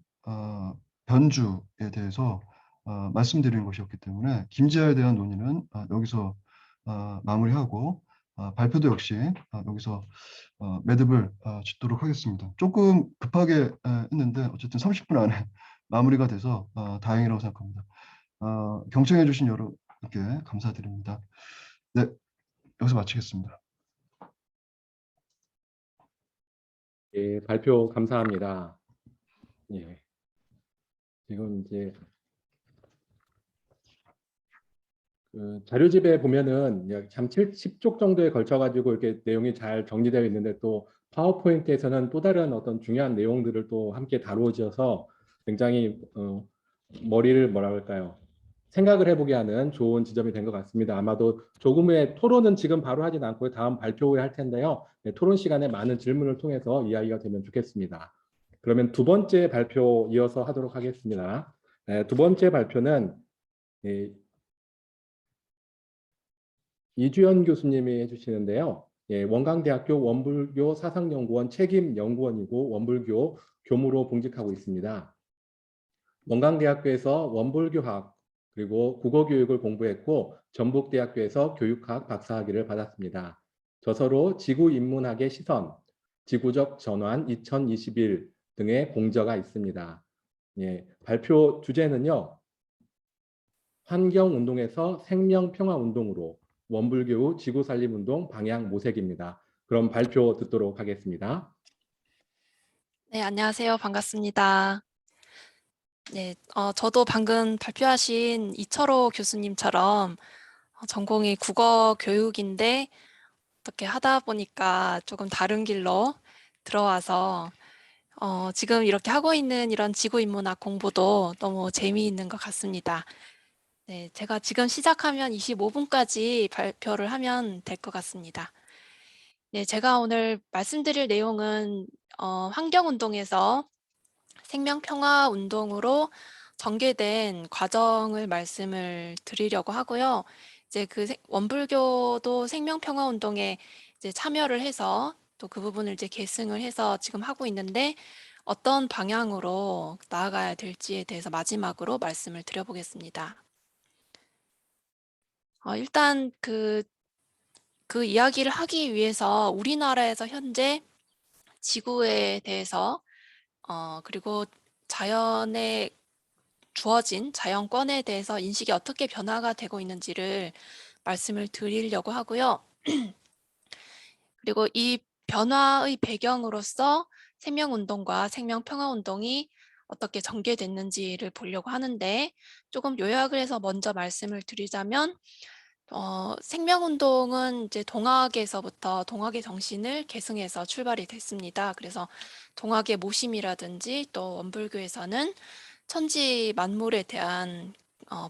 변주에 대해서 말씀드리는 것이었기 때문에 김지아에 대한 논의는 여기서 마무리하고 발표도 역시 여기서 매듭을 짓도록 하겠습니다. 조금 급하게 했는데 어쨌든 30분 안에 마무리가 돼서 다행이라고 생각합니다. 경청해 주신 여러분께 감사드립니다. 네, 여기서 마치겠습니다. 예, 발표 감사합니다. 예. 지금 이제 그 자료집에 보면은 참 10쪽 정도에 걸쳐 가지고 이렇게 내용이 잘 정리되어 있는데 또 파워포인트에서는 또 다른 어떤 중요한 내용들을 또 함께 다루어져서 굉장히 머리를 뭐라 그럴까요? 생각을 해보게 하는 좋은 지점이 된 것 같습니다. 아마도 조금의 토론은 지금 바로 하진 않고 다음 발표 후에 할 텐데요. 네, 토론 시간에 많은 질문을 통해서 이야기가 되면 좋겠습니다. 그러면 두 번째 발표 이어서 하도록 하겠습니다. 네, 두 번째 발표는 이주연 교수님이 해주시는데요. 예, 원광대학교 원불교 사상연구원 책임연구원이고 원불교 교무로 봉직하고 있습니다. 원광대학교에서 원불교학 그리고 국어교육을 공부했고 전북대학교에서 교육학 박사학위를 받았습니다. 저서로 지구인문학의 시선, 지구적 전환 2021 등의 공저가 있습니다. 예, 발표 주제는요. 환경운동에서 생명평화운동으로 원불교 지구살림운동 방향 모색입니다. 그럼 발표 듣도록 하겠습니다. 네, 안녕하세요. 반갑습니다. 네, 저도 방금 발표하신 이철호 교수님처럼 전공이 국어 교육인데 어떻게 하다 보니까 조금 다른 길로 들어와서 지금 이렇게 하고 있는 이런 지구인문학 공부도 너무 재미있는 것 같습니다. 네, 제가 지금 시작하면 25분까지 발표를 하면 될 것 같습니다. 네, 제가 오늘 말씀드릴 내용은 환경운동에서 생명평화운동으로 전개된 과정을 말씀을 드리려고 하고요. 이제 그 원불교도 생명평화운동에 이제 참여를 해서 또 그 부분을 이제 계승을 해서 지금 하고 있는데 어떤 방향으로 나아가야 될지에 대해서 마지막으로 말씀을 드려보겠습니다. 일단 그 이야기를 하기 위해서 우리나라에서 현재 지구에 대해서 그리고 자연에 주어진 자연권에 대해서 인식이 어떻게 변화가 되고 있는지를 말씀을 드리려고 하고요. 그리고 이 변화의 배경으로서 생명운동과 생명평화운동이 어떻게 전개됐는지를 보려고 하는데 조금 요약을 해서 먼저 말씀을 드리자면 생명운동은 이제 동학에서부터 동학의 정신을 계승해서 출발이 됐습니다. 그래서 동학의 모심이라든지 또 원불교에서는 천지 만물에 대한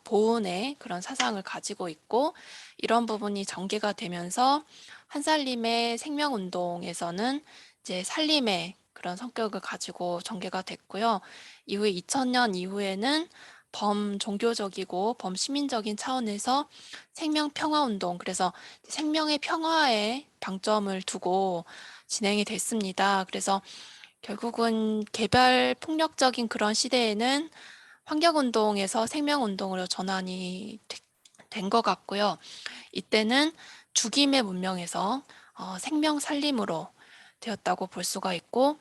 보온의 그런 사상을 가지고 있고 이런 부분이 전개가 되면서 한살림의 생명운동에서는 이제 살림의 그런 성격을 가지고 전개가 됐고요. 이후에 2000년 이후에는 범종교적이고 범시민적인 차원에서 생명평화운동, 그래서 생명의 평화에 방점을 두고 진행이 됐습니다. 그래서 결국은 개발 폭력적인 그런 시대에는 환경운동에서 생명운동으로 전환이 된 것 같고요. 이때는 죽임의 문명에서 생명살림으로 되었다고 볼 수가 있고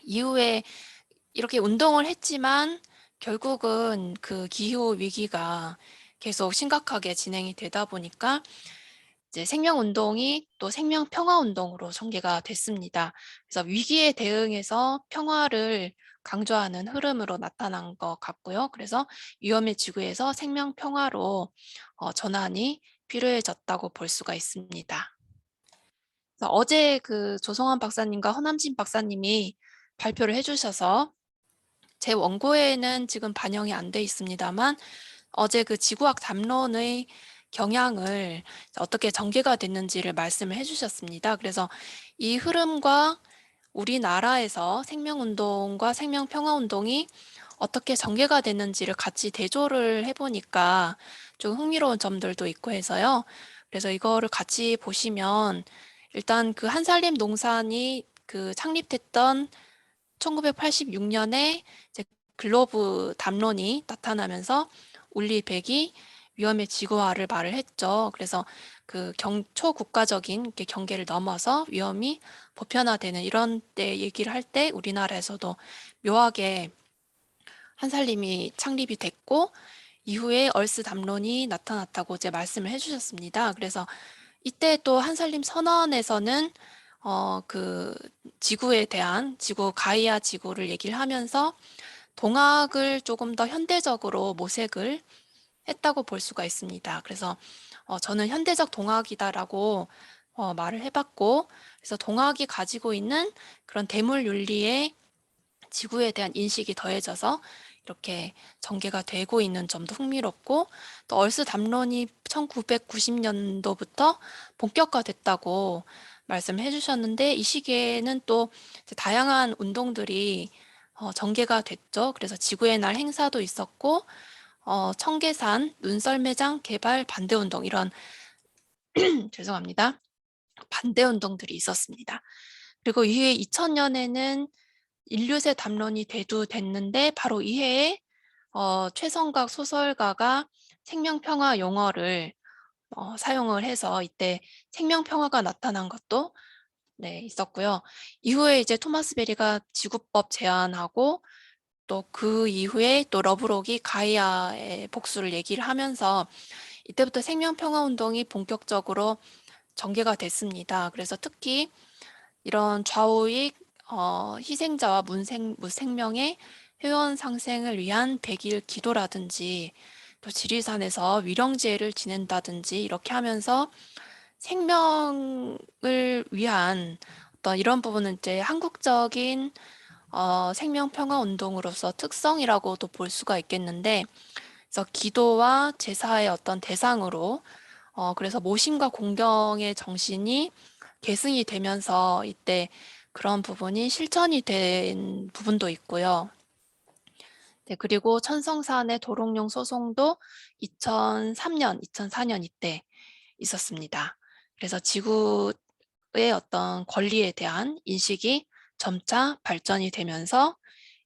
이후에 이렇게 운동을 했지만 결국은 그 기후 위기가 계속 심각하게 진행이 되다 보니까 이제 생명운동이 또 생명평화운동으로 전개가 됐습니다. 그래서 위기에 대응해서 평화를 강조하는 흐름으로 나타난 것 같고요. 그래서 위험의 지구에서 생명평화로 전환이 필요해졌다고 볼 수가 있습니다. 그래서 어제 그 조성환 박사님과 허남진 박사님이 발표를 해주셔서 제 원고에는 지금 반영이 안 돼 있습니다만 어제 그 지구학 담론의 경향을 어떻게 전개가 됐는지를 말씀을 해주셨습니다. 그래서 이 흐름과 우리나라에서 생명운동과 생명평화운동이 어떻게 전개가 됐는지를 같이 대조를 해보니까 좀 흥미로운 점들도 있고 해서요. 그래서 이거를 같이 보시면 일단 그 한살림 농산이 그 창립됐던 1986년에 이제 글로브 담론이 나타나면서 우리 백이 위험의 지구화를 말을 했죠. 그래서 그 초국가적인 이렇게 경계를 넘어서 위험이 보편화되는 이런 때 얘기를 할 때 우리나라에서도 묘하게 한살림이 창립이 됐고 이후에 얼스 담론이 나타났다고 이제 말씀을 해주셨습니다. 그래서 이때 또 한살림 선언에서는 그 지구에 대한 가이아 지구를 얘기를 하면서 동학을 조금 더 현대적으로 모색을 했다고 볼 수가 있습니다. 그래서 저는 현대적 동학이다라고 말을 해봤고, 그래서 동학이 가지고 있는 그런 대물 윤리의 지구에 대한 인식이 더해져서 이렇게 전개가 되고 있는 점도 흥미롭고, 또 얼스 담론이 1990년도부터 본격화됐다고 말씀을 해주셨는데, 이 시기에는 또 이제 다양한 운동들이 전개가 됐죠. 그래서 지구의 날 행사도 있었고, 청계산 눈썰매장 개발 반대 운동 이런 죄송합니다. 반대 운동들이 있었습니다. 그리고 이후에 2000년에는 인류세 담론이 대두됐는데 바로 이해에 최성각 소설가가 생명평화 용어를 사용을 해서 이때 생명평화가 나타난 것도 네, 있었고요. 이후에 이제 토마스 베리가 지구법 제안하고 또 그 이후에 또 러브록이 가이아의 복수를 얘기를 하면서 이때부터 생명평화 운동이 본격적으로 전개가 됐습니다. 그래서 특히 이런 좌우익 희생자와 무생명의 회원 상생을 위한 100일 기도라든지 또 지리산에서 위령제를 지낸다든지 이렇게 하면서 생명을 위한 어떤 이런 부분은 이제 한국적인 생명평화 운동으로서 특성이라고도 볼 수가 있겠는데, 그래서 기도와 제사의 어떤 대상으로 그래서 모심과 공경의 정신이 계승이 되면서 이때 그런 부분이 실천이 된 부분도 있고요. 네, 그리고 천성산의 도롱뇽 소송도 2003년, 2004년 이때 있었습니다. 그래서 지구의 어떤 권리에 대한 인식이 점차 발전이 되면서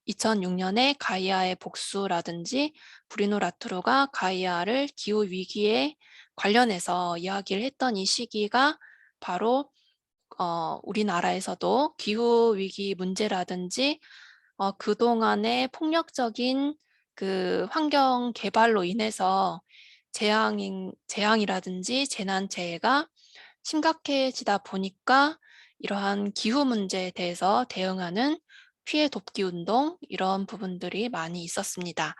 2006년에 가이아의 복수라든지 브리노 라투로가 가이아를 기후 위기에 관련해서 이야기를 했던 이 시기가 바로 우리나라에서도 기후 위기 문제라든지 그동안의 폭력적인 그 환경 개발로 인해서 재앙이라든지 재난재해가 심각해지다 보니까 이러한 기후 문제에 대해서 대응하는 피해 돕기 운동 이런 부분들이 많이 있었습니다.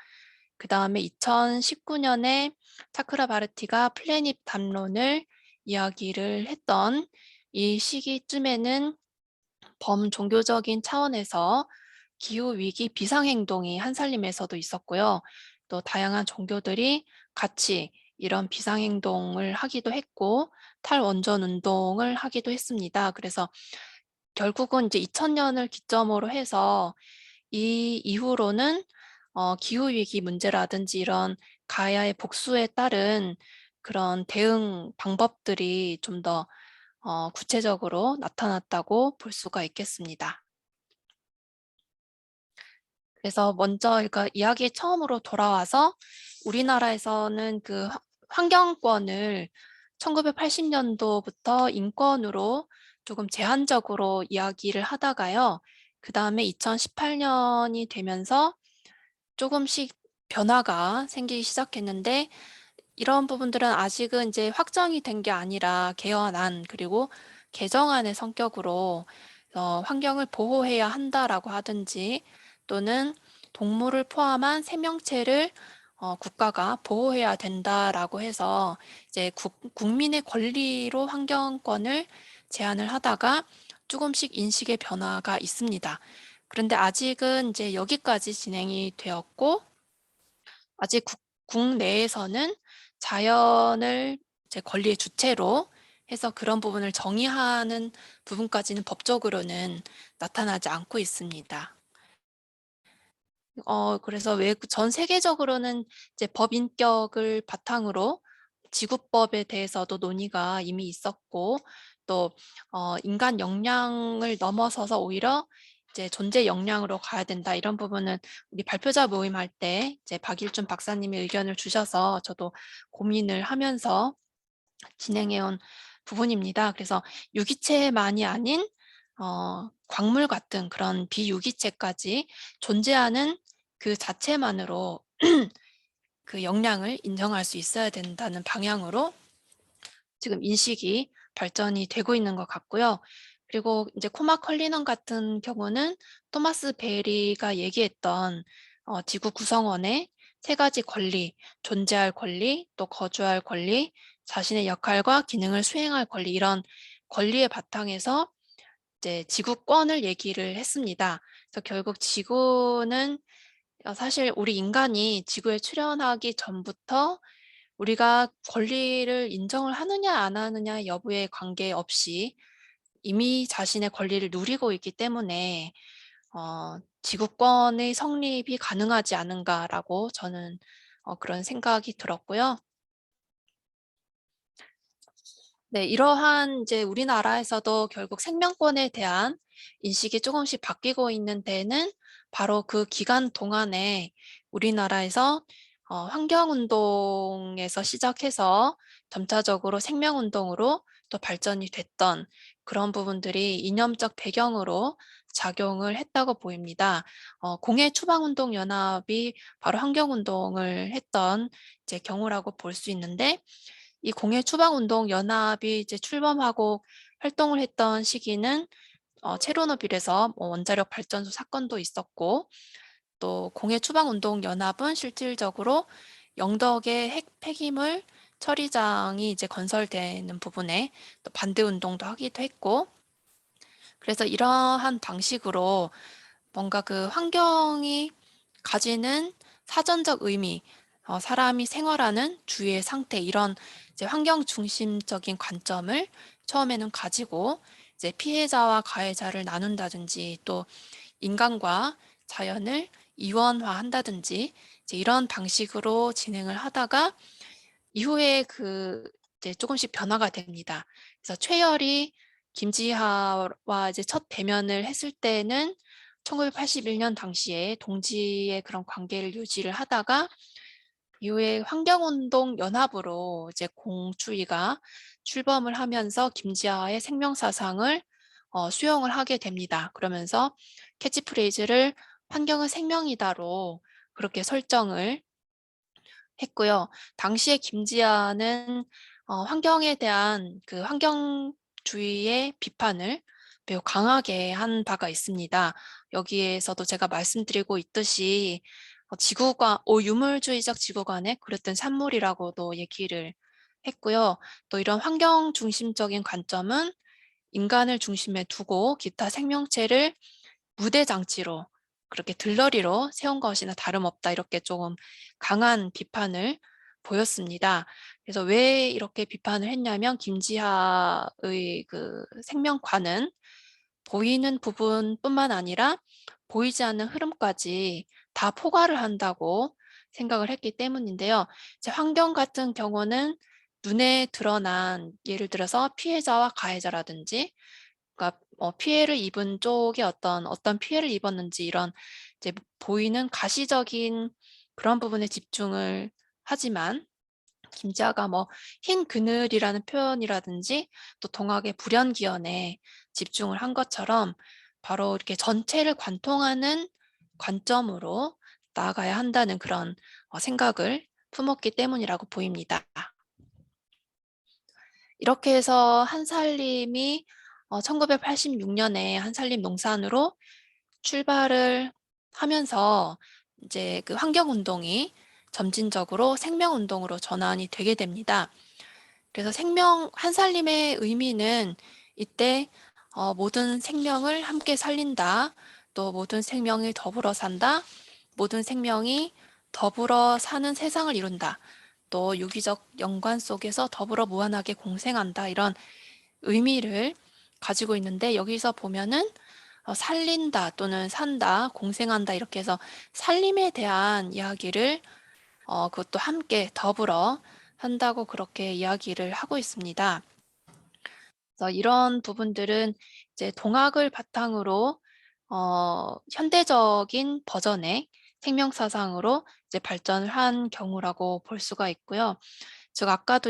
그 다음에 2019년에 차크라바르티가 플래닛 담론을 이야기를 했던 이 시기쯤에는 범종교적인 차원에서 기후위기 비상행동이 한살림에서도 있었고요. 또 다양한 종교들이 같이 이런 비상행동을 하기도 했고 탈원전 운동을 하기도 했습니다. 그래서 결국은 이제 2000년을 기점으로 해서 이 이후로는 기후위기 문제라든지 이런 가야의 복수에 따른 그런 대응 방법들이 좀 더 구체적으로 나타났다고 볼 수가 있겠습니다. 그래서 먼저 그러니까 이야기 처음으로 돌아와서 우리나라에서는 그 환경권을 1980년도부터 인권으로 조금 제한적으로 이야기를 하다가요. 그 다음에 2018년이 되면서 조금씩 변화가 생기기 시작했는데 이런 부분들은 아직은 이제 확정이 된 게 아니라 개헌안 그리고 개정안의 성격으로 환경을 보호해야 한다라고 하든지 또는 동물을 포함한 생명체를 국가가 보호해야 된다라고 해서 이제 국민의 권리로 환경권을 제한을 하다가 조금씩 인식의 변화가 있습니다. 그런데 아직은 이제 여기까지 진행이 되었고 아직 국내에서는 자연을 이제 권리의 주체로 해서 그런 부분을 정의하는 부분까지는 법적으로는 나타나지 않고 있습니다. 그래서 전 세계적으로는 이제 법인격을 바탕으로 지구법에 대해서도 논의가 이미 있었고 또 인간 역량을 넘어서서 오히려 이제 존재 역량으로 가야 된다. 이런 부분은 우리 발표자 모임할 때 이제 박일준 박사님이 의견을 주셔서 저도 고민을 하면서 진행해온 부분입니다. 그래서 유기체만이 아닌 광물 같은 그런 비유기체까지 존재하는 그 자체만으로 그 역량을 인정할 수 있어야 된다는 방향으로 지금 인식이 발전이 되고 있는 것 같고요. 그리고 이제 코마 컬리넌 같은 경우는 토마스 베리가 얘기했던 지구 구성원의 세 가지 권리, 존재할 권리, 또 거주할 권리, 자신의 역할과 기능을 수행할 권리, 이런 권리의 바탕에서 이제 지구권을 얘기를 했습니다. 그래서 결국 지구는 사실 우리 인간이 지구에 출현하기 전부터 우리가 권리를 인정을 하느냐 안 하느냐 여부에 관계없이 이미 자신의 권리를 누리고 있기 때문에 지구권의 성립이 가능하지 않은가라고 저는 그런 생각이 들었고요. 네, 이러한 이제 우리나라에서도 결국 생명권에 대한 인식이 조금씩 바뀌고 있는 데는 바로 그 기간 동안에 우리나라에서 환경운동에서 시작해서 점차적으로 생명운동으로 또 발전이 됐던 그런 부분들이 이념적 배경으로 작용을 했다고 보입니다. 공해추방운동연합이 바로 환경운동을 했던 이제 경우라고 볼 수 있는데, 이 공해추방운동연합이 이제 출범하고 활동을 했던 시기는 체르노빌에서 원자력 발전소 사건도 있었고, 또 공해추방운동연합은 실질적으로 영덕의 핵 폐기물 처리장이 이제 건설되는 부분에 또 반대 운동도 하기도 했고, 그래서 이러한 방식으로 뭔가 그 환경이 가지는 사전적 의미, 사람이 생활하는 주위의 상태, 이런 이제 환경 중심적인 관점을 처음에는 가지고 이제 피해자와 가해자를 나눈다든지 또 인간과 자연을 이원화한다든지 이제 이런 방식으로 진행을 하다가 이후에 그 이제 조금씩 변화가 됩니다. 그래서 최열이 김지하와 이제 첫 대면을 했을 때는 1981년 당시에 동지의 그런 관계를 유지를 하다가 이후에 환경운동 연합으로 이제 공추위가 출범을 하면서 김지하의 생명사상을 수용을 하게 됩니다. 그러면서 캐치프레이즈를 환경은 생명이다로 그렇게 설정을 했고요. 당시에 김지아는 환경에 대한 그 환경주의의 비판을 매우 강하게 한 바가 있습니다. 여기에서도 제가 말씀드리고 있듯이 지구관, 유물주의적 지구관에 그렸던 산물이라고도 얘기를 했고요. 또 이런 환경 중심적인 관점은 인간을 중심에 두고 기타 생명체를 무대장치로 그렇게 들러리로 세운 것이나 다름없다, 이렇게 조금 강한 비판을 보였습니다. 그래서 왜 이렇게 비판을 했냐면 김지하의 그 생명관은 보이는 부분뿐만 아니라 보이지 않는 흐름까지 다 포괄을 한다고 생각을 했기 때문인데요. 이제 환경 같은 경우는 눈에 드러난, 예를 들어서 피해자와 가해자라든지, 그러니까 피해를 입은 쪽이 어떤 피해를 입었는지 이런 이제 보이는 가시적인 그런 부분에 집중을 하지만, 김지아가 뭐 흰 그늘이라는 표현이라든지 또 동학의 불연기현에 집중을 한 것처럼 바로 이렇게 전체를 관통하는 관점으로 나아가야 한다는 그런 생각을 품었기 때문이라고 보입니다. 이렇게 해서 한살림이 1986년에 한살림 농산으로 출발을 하면서 이제 그 환경운동이 점진적으로 생명운동으로 전환이 되게 됩니다. 그래서 한살림의 의미는 이때 모든 생명을 함께 살린다, 또 모든 생명이 더불어 산다, 모든 생명이 더불어 사는 세상을 이룬다, 또 유기적 연관 속에서 더불어 무한하게 공생한다, 이런 의미를 가지고 있는데, 여기서 보면은 살린다 또는 산다, 공생한다, 이렇게 해서 살림에 대한 이야기를 그것도 함께 더불어 한다고 그렇게 이야기를 하고 있습니다. 그래서 이런 부분들은 이제 동학을 바탕으로 현대적인 버전의 생명사상으로 이제 발전을 한 경우라고 볼 수가 있고요. 즉 아까도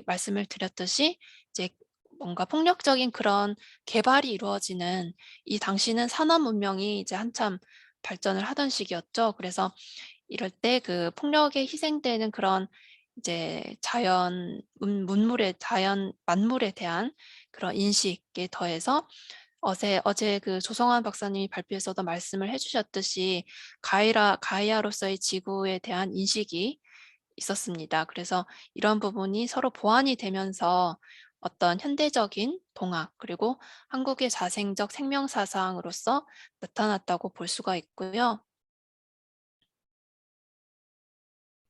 말씀을 드렸듯이 이제 뭔가 폭력적인 그런 개발이 이루어지는 이 당시는 산업 문명이 이제 한참 발전을 하던 시기였죠. 그래서 이럴 때 그 폭력에 희생되는 그런 이제 자연 만물에 대한 그런 인식에 더해서 어제 그 조성환 박사님이 발표에서도 말씀을 해 주셨듯이 가이아로서의 지구에 대한 인식이 있었습니다. 그래서 이런 부분이 서로 보완이 되면서 어떤 현대적인 동학 그리고 한국의 자생적 생명 사상으로서 나타났다고 볼 수가 있고요.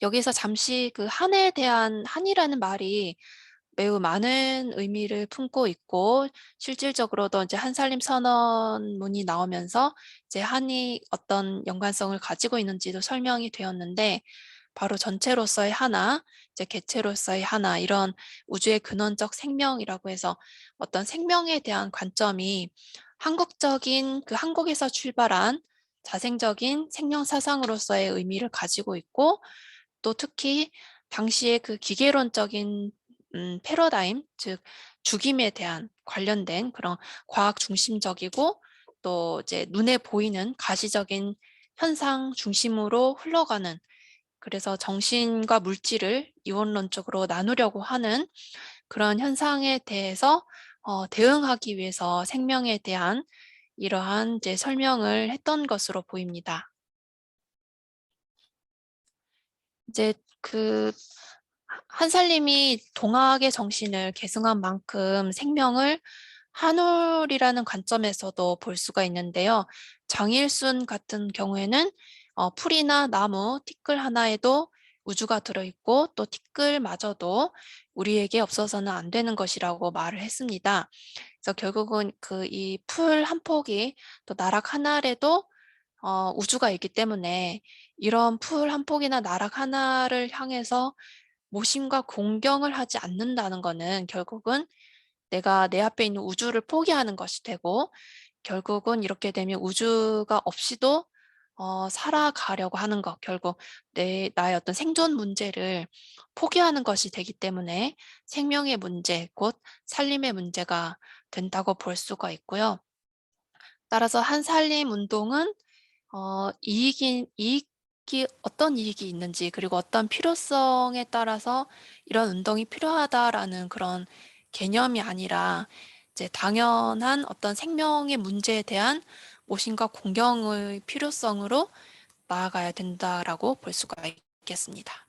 여기서 잠시 그 한에 대한 한이라는 말이 매우 많은 의미를 품고 있고 실질적으로도 이제 한살림 선언문이 나오면서 이제 한이 어떤 연관성을 가지고 있는지도 설명이 되었는데 바로 전체로서의 하나, 이제 개체로서의 하나 이런 우주의 근원적 생명이라고 해서 어떤 생명에 대한 관점이 한국적인 그 한국에서 출발한 자생적인 생명 사상으로서의 의미를 가지고 있고 또 특히 당시의 그 기계론적인 패러다임, 즉 죽임에 대한 관련된 그런 과학 중심적이고 또 이제 눈에 보이는 가시적인 현상 중심으로 흘러가는 그래서 정신과 물질을 이원론적으로 나누려고 하는 그런 현상에 대해서 대응하기 위해서 생명에 대한 이러한 이제 설명을 했던 것으로 보입니다. 이제 그 한살림이 동학의 정신을 계승한 만큼 생명을 한울이라는 관점에서도 볼 수가 있는데요. 장일순 같은 경우에는 풀이나 나무, 티끌 하나에도 우주가 들어있고 또 티끌마저도 우리에게 없어서는 안 되는 것이라고 말을 했습니다. 그래서 결국은 그 이 풀 한 폭이 또 나락 하나에도 우주가 있기 때문에 이런 풀 한 폭이나 나락 하나를 향해서 모심과 공경을 하지 않는다는 거는 결국은 내가 내 앞에 있는 우주를 포기하는 것이 되고 결국은 이렇게 되면 우주가 없이도 살아가려고 하는 것, 결국 나의 어떤 생존 문제를 포기하는 것이 되기 때문에 생명의 문제, 곧 살림의 문제가 된다고 볼 수가 있고요. 따라서 한살림 운동은 이익이 어떤 이익이 있는지 그리고 어떤 필요성에 따라서 이런 운동이 필요하다라는 그런 개념이 아니라 이제 당연한 어떤 생명의 문제에 대한 모심과 공경의 필요성으로 나아가야 된다라고 볼 수가 있겠습니다.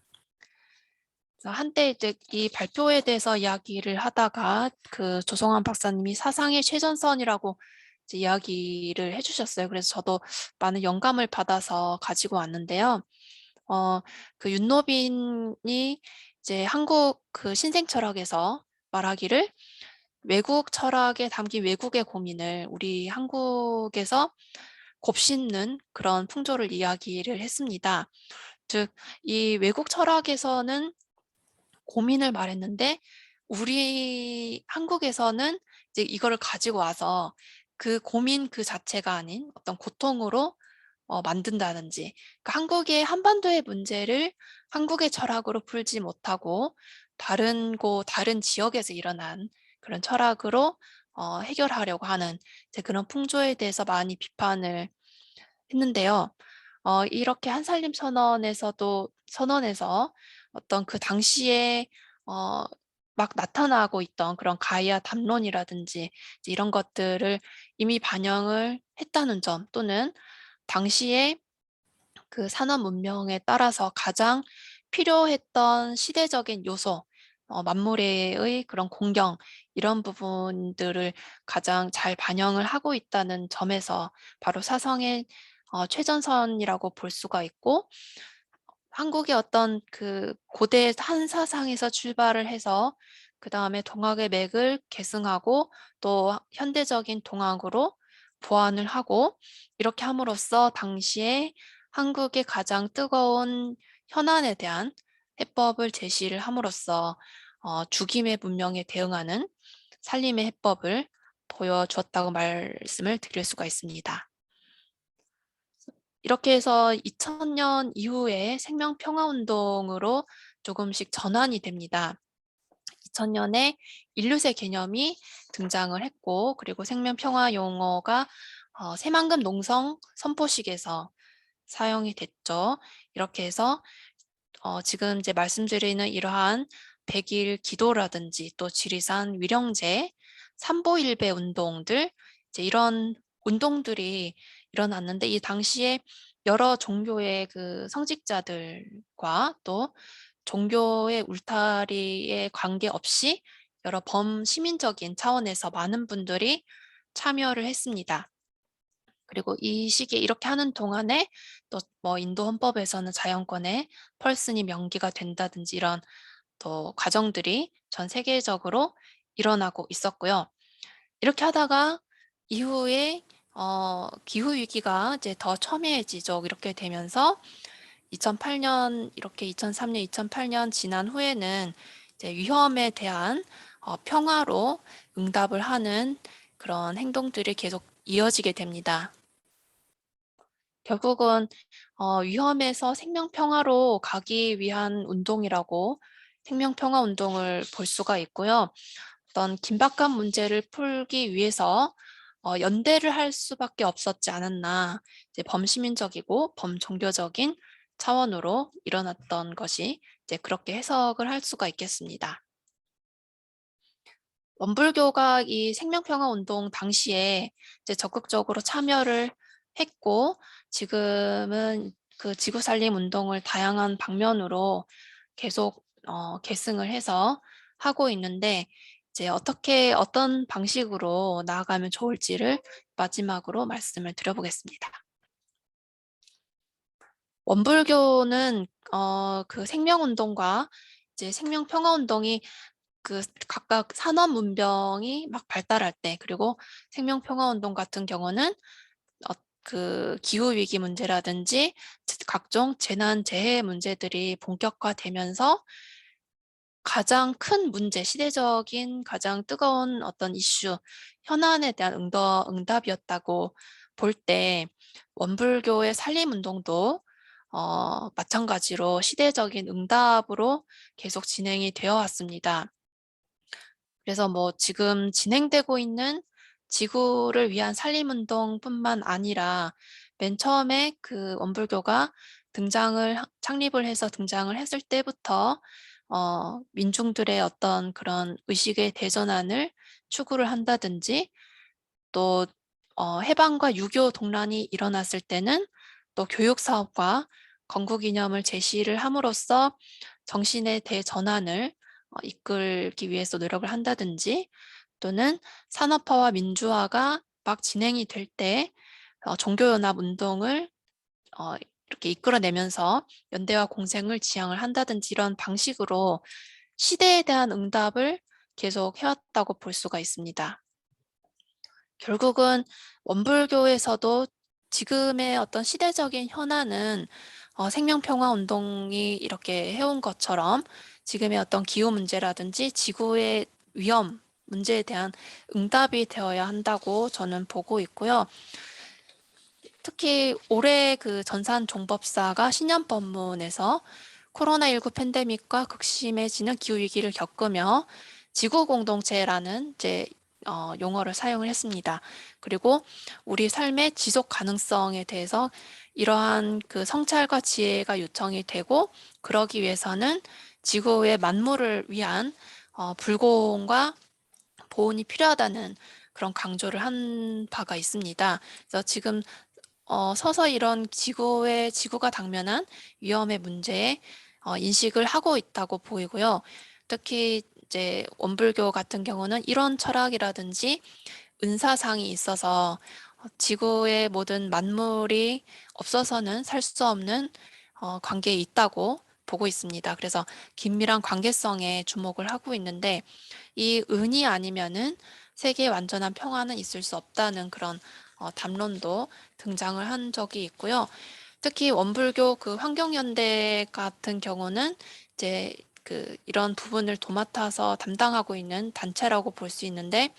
그래서 한때 이제 이 발표에 대해서 이야기를 하다가 그 조성환 박사님이 사상의 최전선이라고 이제 이야기를 해주셨어요. 그래서 저도 많은 영감을 받아서 가지고 왔는데요. 그 윤노빈이 이제 한국 그 신생철학에서 말하기를 외국 철학에 담긴 외국의 고민을 우리 한국에서 곱씹는 그런 풍조를 이야기를 했습니다. 즉, 이 외국 철학에서는 고민을 말했는데 우리 한국에서는 이제 이거를 가지고 와서 그 고민 그 자체가 아닌 어떤 고통으로 만든다든지 그러니까 한국의 한반도의 문제를 한국의 철학으로 풀지 못하고 다른 지역에서 일어난 그런 철학으로 해결하려고 하는 이제 그런 풍조에 대해서 많이 비판을 했는데요. 이렇게 한살림 선언에서 어떤 그 당시에 어, 막 나타나고 있던 그런 가이아 담론이라든지 이제 이런 것들을 이미 반영을 했다는 점 또는 당시에 그 산업 문명에 따라서 가장 필요했던 시대적인 요소, 만물의 그런 공경 이런 부분들을 가장 잘 반영을 하고 있다는 점에서 바로 사상의 최전선이라고 볼 수가 있고 한국의 어떤 그 고대 한사상에서 출발을 해서 그다음에 동학의 맥을 계승하고 또 현대적인 동학으로 보완을 하고 이렇게 함으로써 당시에 한국의 가장 뜨거운 현안에 대한 해법을 제시를 함으로써 죽임의 문명에 대응하는 살림의 해법을 보여주었다고 말씀을 드릴 수가 있습니다. 이렇게 해서 2000년 이후에 생명평화운동으로 조금씩 전환이 됩니다. 2000년에 인류세 개념이 등장을 했고, 그리고 생명평화 용어가 새만금 농성 선포식에서 사용이 됐죠. 이렇게 해서 지금 이제 말씀드리는 이러한 100일 기도라든지 또 지리산 위령제, 삼보일배 운동들, 이제 이런 운동들이 일어났는데, 이 당시에 여러 종교의 그 성직자들과 또 종교의 울타리에 관계없이 여러 범시민적인 차원에서 많은 분들이 참여를 했습니다. 그리고 이 시기에 이렇게 하는 동안에 또 뭐 인도 헌법에서는 자연권의 펄슨이 명기가 된다든지 이런 또 과정들이 전 세계적으로 일어나고 있었고요. 이렇게 하다가 이후에 기후 위기가 이제 더 첨예해지죠. 이렇게 되면서 2008년 이렇게 2003년, 2008년 지난 후에는 이제 위험에 대한 평화로 응답을 하는 그런 행동들이 계속 이어지게 됩니다. 결국은 위험에서 생명평화로 가기 위한 운동이라고 생명평화 운동을 볼 수가 있고요. 어떤 긴박한 문제를 풀기 위해서 연대를 할 수밖에 없었지 않았나, 이제 범시민적이고 범종교적인 차원으로 일어났던 것이 이제 그렇게 해석을 할 수가 있겠습니다. 원불교가 이 생명평화 운동 당시에 이제 적극적으로 참여를 했고, 지금은 그 지구살림 운동을 다양한 방면으로 계속 계승을 해서 하고 있는데, 이제 어떻게 어떤 방식으로 나아가면 좋을지를 마지막으로 말씀을 드려보겠습니다. 원불교는 그 생명운동과 이제 생명평화운동이 그 각각 산업 문명이 막 발달할 때, 그리고 생명평화운동 같은 경우는 그 기후위기 문제라든지 각종 재난 재해 문제들이 본격화되면서 가장 큰 문제, 시대적인 가장 뜨거운 어떤 이슈, 현안에 대한 응답이었다고 볼 때, 원불교의 산림운동도 마찬가지로 시대적인 응답으로 계속 진행이 되어 왔습니다. 그래서 뭐 지금 진행되고 있는 지구를 위한 산림운동뿐만 아니라 맨 처음에 그 원불교가 창립을 해서 등장을 했을 때부터 민중들의 어떤 그런 의식의 대전환을 추구를 한다든지, 또 해방과 유교 동란이 일어났을 때는 또 교육 사업과 건국 이념을 제시를 함으로써 정신의 대전환을 이끌기 위해서 노력을 한다든지, 또는 산업화와 민주화가 막 진행이 될 때 종교연합 운동을 이렇게 이끌어내면서 연대와 공생을 지향을 한다든지, 이런 방식으로 시대에 대한 응답을 계속 해왔다고 볼 수가 있습니다. 결국은 원불교에서도 지금의 어떤 시대적인 현안은 생명평화운동이 이렇게 해온 것처럼 지금의 어떤 기후 문제라든지 지구의 위험 문제에 대한 응답이 되어야 한다고 저는 보고 있고요. 특히 올해 그 전산 종법사가 신년법문에서 코로나19 팬데믹과 극심해지는 기후위기를 겪으며 지구 공동체라는 이제 용어를 사용을 했습니다. 그리고 우리 삶의 지속 가능성에 대해서 이러한 그 성찰과 지혜가 요청이 되고, 그러기 위해서는 지구의 만물을 위한 불공과 보온이 필요하다는 그런 강조를 한 바가 있습니다. 그래서 지금 서서 이런 지구가 당면한 위험의 문제에 인식을 하고 있다고 보이고요. 특히 이제 원불교 같은 경우는 이런 철학이라든지 은사상이 있어서 지구의 모든 만물이 없어서는 살 수 없는 관계에 있다고 보고 있습니다. 그래서 긴밀한 관계성에 주목을 하고 있는데, 이 은이 아니면은 세계의 완전한 평화는 있을 수 없다는 그런 담론도 등장을 한 적이 있고요. 특히 원불교 그 환경연대 같은 경우는 이제 그 이런 부분을 도맡아서 담당하고 있는 단체라고 볼 수 있는데,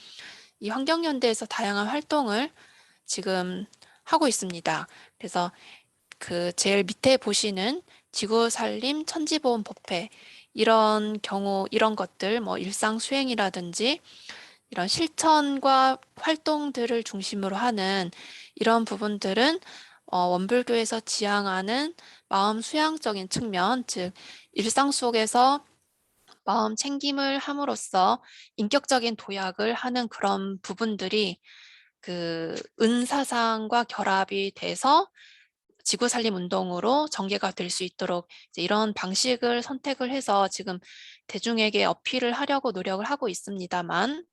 이 환경연대에서 다양한 활동을 지금 하고 있습니다. 그래서 그 제일 밑에 보시는 지구살림 천지보험 법회 이런 경우 이런 것들 뭐 일상 수행이라든지 이런 실천과 활동들을 중심으로 하는 이런 부분들은 원불교에서 지향하는 마음 수양적인 측면, 즉 일상 속에서 마음 챙김을 함으로써 인격적인 도약을 하는 그런 부분들이 그 은사상과 결합이 돼서 지구살림 운동으로 전개가 될 수 있도록 이제 이런 방식을 선택을 해서 지금 대중에게 어필을 하려고 노력을 하고 있습니다만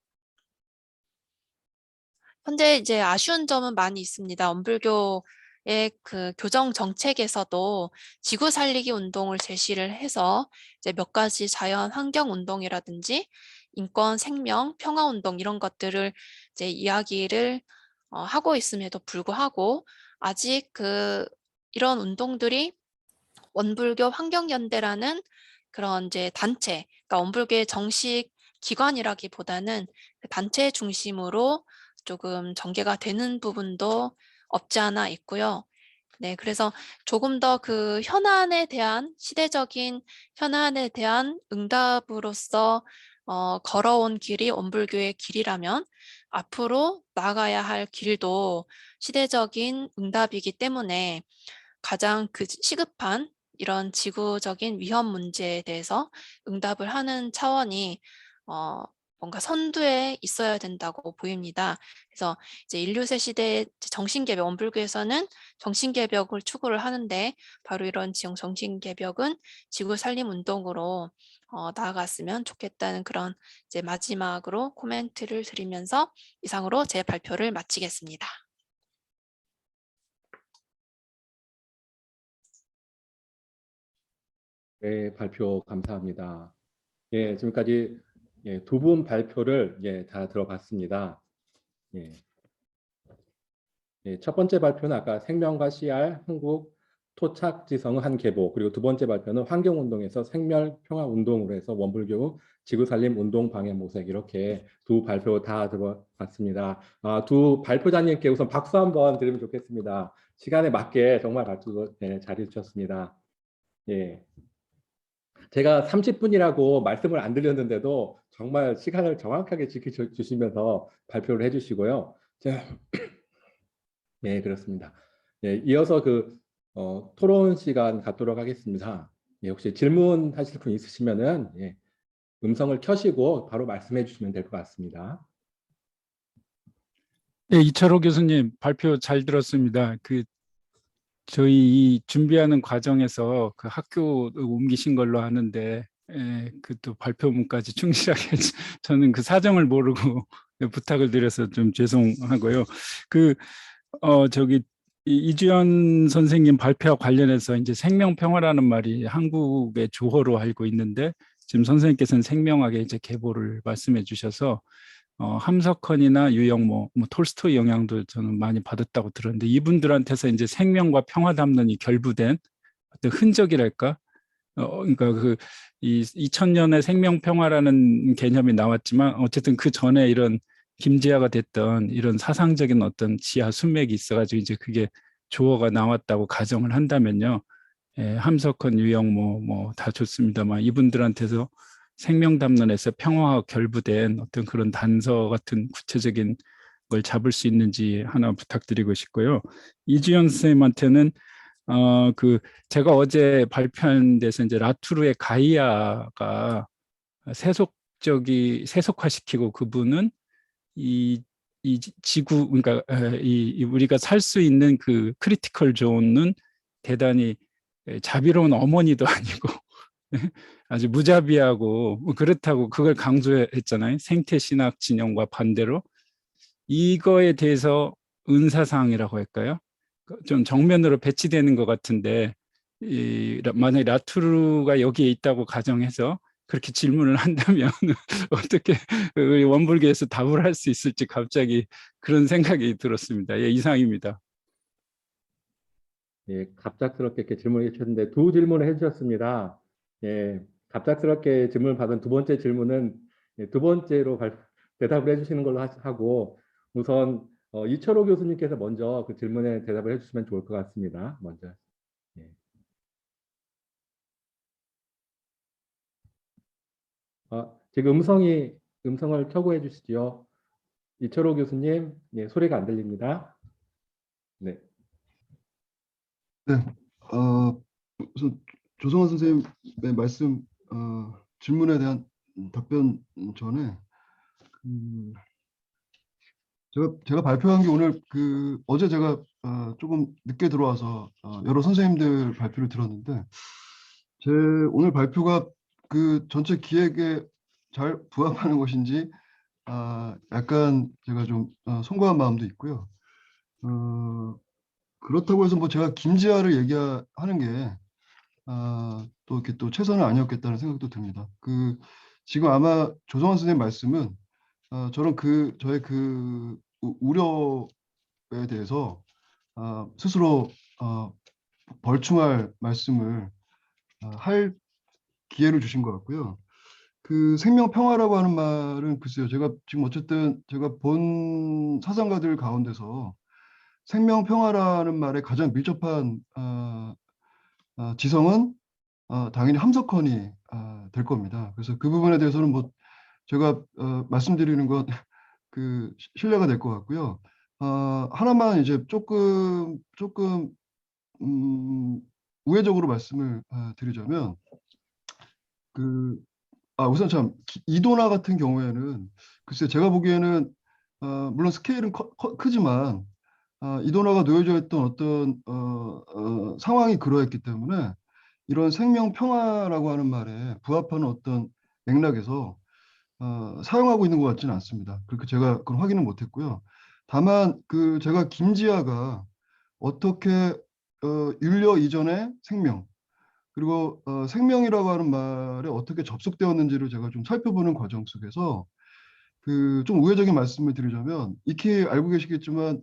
현재 이제 아쉬운 점은 많이 있습니다. 원불교의 그 교정 정책에서도 지구 살리기 운동을 제시를 해서 이제 몇 가지 자연 환경 운동이라든지 인권, 생명, 평화 운동 이런 것들을 이제 이야기를 하고 있음에도 불구하고 아직 이런 운동들이 원불교 환경연대라는 그런 이제 단체, 그러니까 원불교의 정식 기관이라기보다는 그 단체 중심으로 조금 전개가 되는 부분도 없지 않아 있고요. 네, 그래서 조금 더 그 현안에 대한 시대적인 현안에 대한 응답으로서 걸어온 길이 원불교의 길이라면 앞으로 나아가야 할 길도 시대적인 응답이기 때문에 가장 그 시급한 이런 지구적인 위험 문제에 대해서 응답을 하는 차원이 뭔가 선두에 있어야 된다고 보입니다. 그래서 이제 인류세 시대의 정신개벽, 원불교에서는 정신개벽을 추구를 하는데 바로 이런 지형 정신개벽은 지구 살림 운동으로 나아갔으면 좋겠다는 그런 이제 마지막으로 코멘트를 드리면서 이상으로 제 발표를 마치겠습니다. 네, 발표 감사합니다. 예, 지금까지 예, 두 분 발표를 예, 다 들어봤습니다. 예. 예, 첫 번째 발표는 아까 생명과 CR 한국 토착지성의 한 계보, 그리고 두 번째 발표는 환경운동에서 생멸평화운동으로 해서 원불교 지구살림 운동 방해 모색, 이렇게 두 발표 다 들어봤습니다. 두 발표자님께 우선 박수 한번 드리면 좋겠습니다. 시간에 맞게 정말 박수 네, 잘 해주셨습니다. 예. 제가 30분이라고 말씀을 안 드렸는데도 정말 시간을 정확하게 지켜주시면서 발표를 해주시고요. 자, 네, 그렇습니다. 예, 이어서 토론 시간 갖도록 하겠습니다. 예, 혹시 질문하실 분 있으시면은 예, 음성을 켜시고 바로 말씀해 주시면 될 것 같습니다. 네, 이철호 교수님 발표 잘 들었습니다. 저희 이 준비하는 과정에서 그 학교 옮기신 걸로 아는데, 또 발표문까지 충실하게 저는 그 사정을 모르고 부탁을 드려서 좀 죄송하고요. 이주연 선생님 발표와 관련해서 이제 생명평화라는 말이 한국의 조어로 알고 있는데, 지금 선생님께서는 생명학의 이제 계보를 말씀해 주셔서 함석헌이나 유영모, 톨스토이 영향도 저는 많이 받았다고 들었는데, 이분들한테서 이제 생명과 평화 담는 이 결부된 어떤 흔적이랄까? 그러니까 이 2000년에 생명평화라는 개념이 나왔지만 어쨌든 그 전에 이런 김지아가 됐던 이런 사상적인 어떤 지하 순맥이 있어가지고 이제 그게 조어가 나왔다고 가정을 한다면요. 함석헌, 유영모 뭐 다 좋습니다만 이분들한테서 생명 담론에서 평화와 결부된 어떤 그런 단서 같은 구체적인 걸 잡을 수 있는지 하나 부탁드리고 싶고요. 이주연 선생님한테는 제가 어제 발표한 데서 이제 라투르의 가이아가 세속화시키고 그분은 이 지구, 그러니까 우리가 살 수 있는 그 크리티컬 존은 대단히 자비로운 어머니도 아니고 아주 무자비하고 그렇다고 그걸 강조했잖아요. 생태 신학 진영과 반대로 이거에 대해서 은사상이라고 할까요? 좀 정면으로 배치되는 것 같은데 만약에 라투르가 여기에 있다고 가정해서 그렇게 질문을 한다면 어떻게 원불교에서 답을 할 수 있을지 갑자기 그런 생각이 들었습니다. 예, 이상입니다. 예, 갑작스럽게 이렇게 질문을 해주셨는데 두 질문을 해주셨습니다. 예, 갑작스럽게 질문을 받은 두 번째 질문은 예, 두 번째로 대답을 해주시는 걸로 하고 우선 이철호 교수님께서 먼저 그 질문에 대답을 해주시면 좋을 것 같습니다. 먼저. 지금 음성을 켜고 해주시죠. 이철호 교수님, 네, 소리가 안 들립니다. 네. 네, 우선 조성환 선생님의 말씀 질문에 대한 답변 전에 제가 발표한 게 오늘 어제 제가 조금 늦게 들어와서 여러 선생님들 발표를 들었는데 제 오늘 발표가 그 전체 기획에 잘 부합하는 것인지 약간 제가 좀 송구한 마음도 있고요. 그렇다고 해서 뭐 제가 김지아를 얘기하는 게 또 이렇게 또 최선은 아니었겠다는 생각도 듭니다. 지금 아마 조성환 선생님 말씀은 저는 저의 우려에 대해서 스스로 벌충할 말씀을 할 기회를 주신 것 같고요. 생명 평화라고 하는 말은 글쎄요, 제가 지금 어쨌든 제가 본 사상가들 가운데서 생명 평화라는 말에 가장 밀접한 지성은 당연히 함석헌이 될 겁니다. 그래서 그 부분에 대해서는 뭐 제가 말씀드리는 건 신뢰가 될 것 같고요. 하나만 이제 조금 우회적으로 말씀을 드리자면 우선 참 이도나 같은 경우에는 글쎄 제가 보기에는 물론 스케일은 크지만 이도나가 놓여져 있던 어떤 상황이 그러했기 때문에 이런 생명 평화라고 하는 말에 부합하는 어떤 맥락에서 사용하고 있는 것 같지는 않습니다. 그렇게 제가 그건 확인은 못했고요. 다만 제가 김지아가 어떻게 윤려 이전의 생명 그리고 생명이라고 하는 말에 어떻게 접속되었는지를 제가 좀 살펴보는 과정 속에서 좀 우회적인 말씀을 드리자면 익히 알고 계시겠지만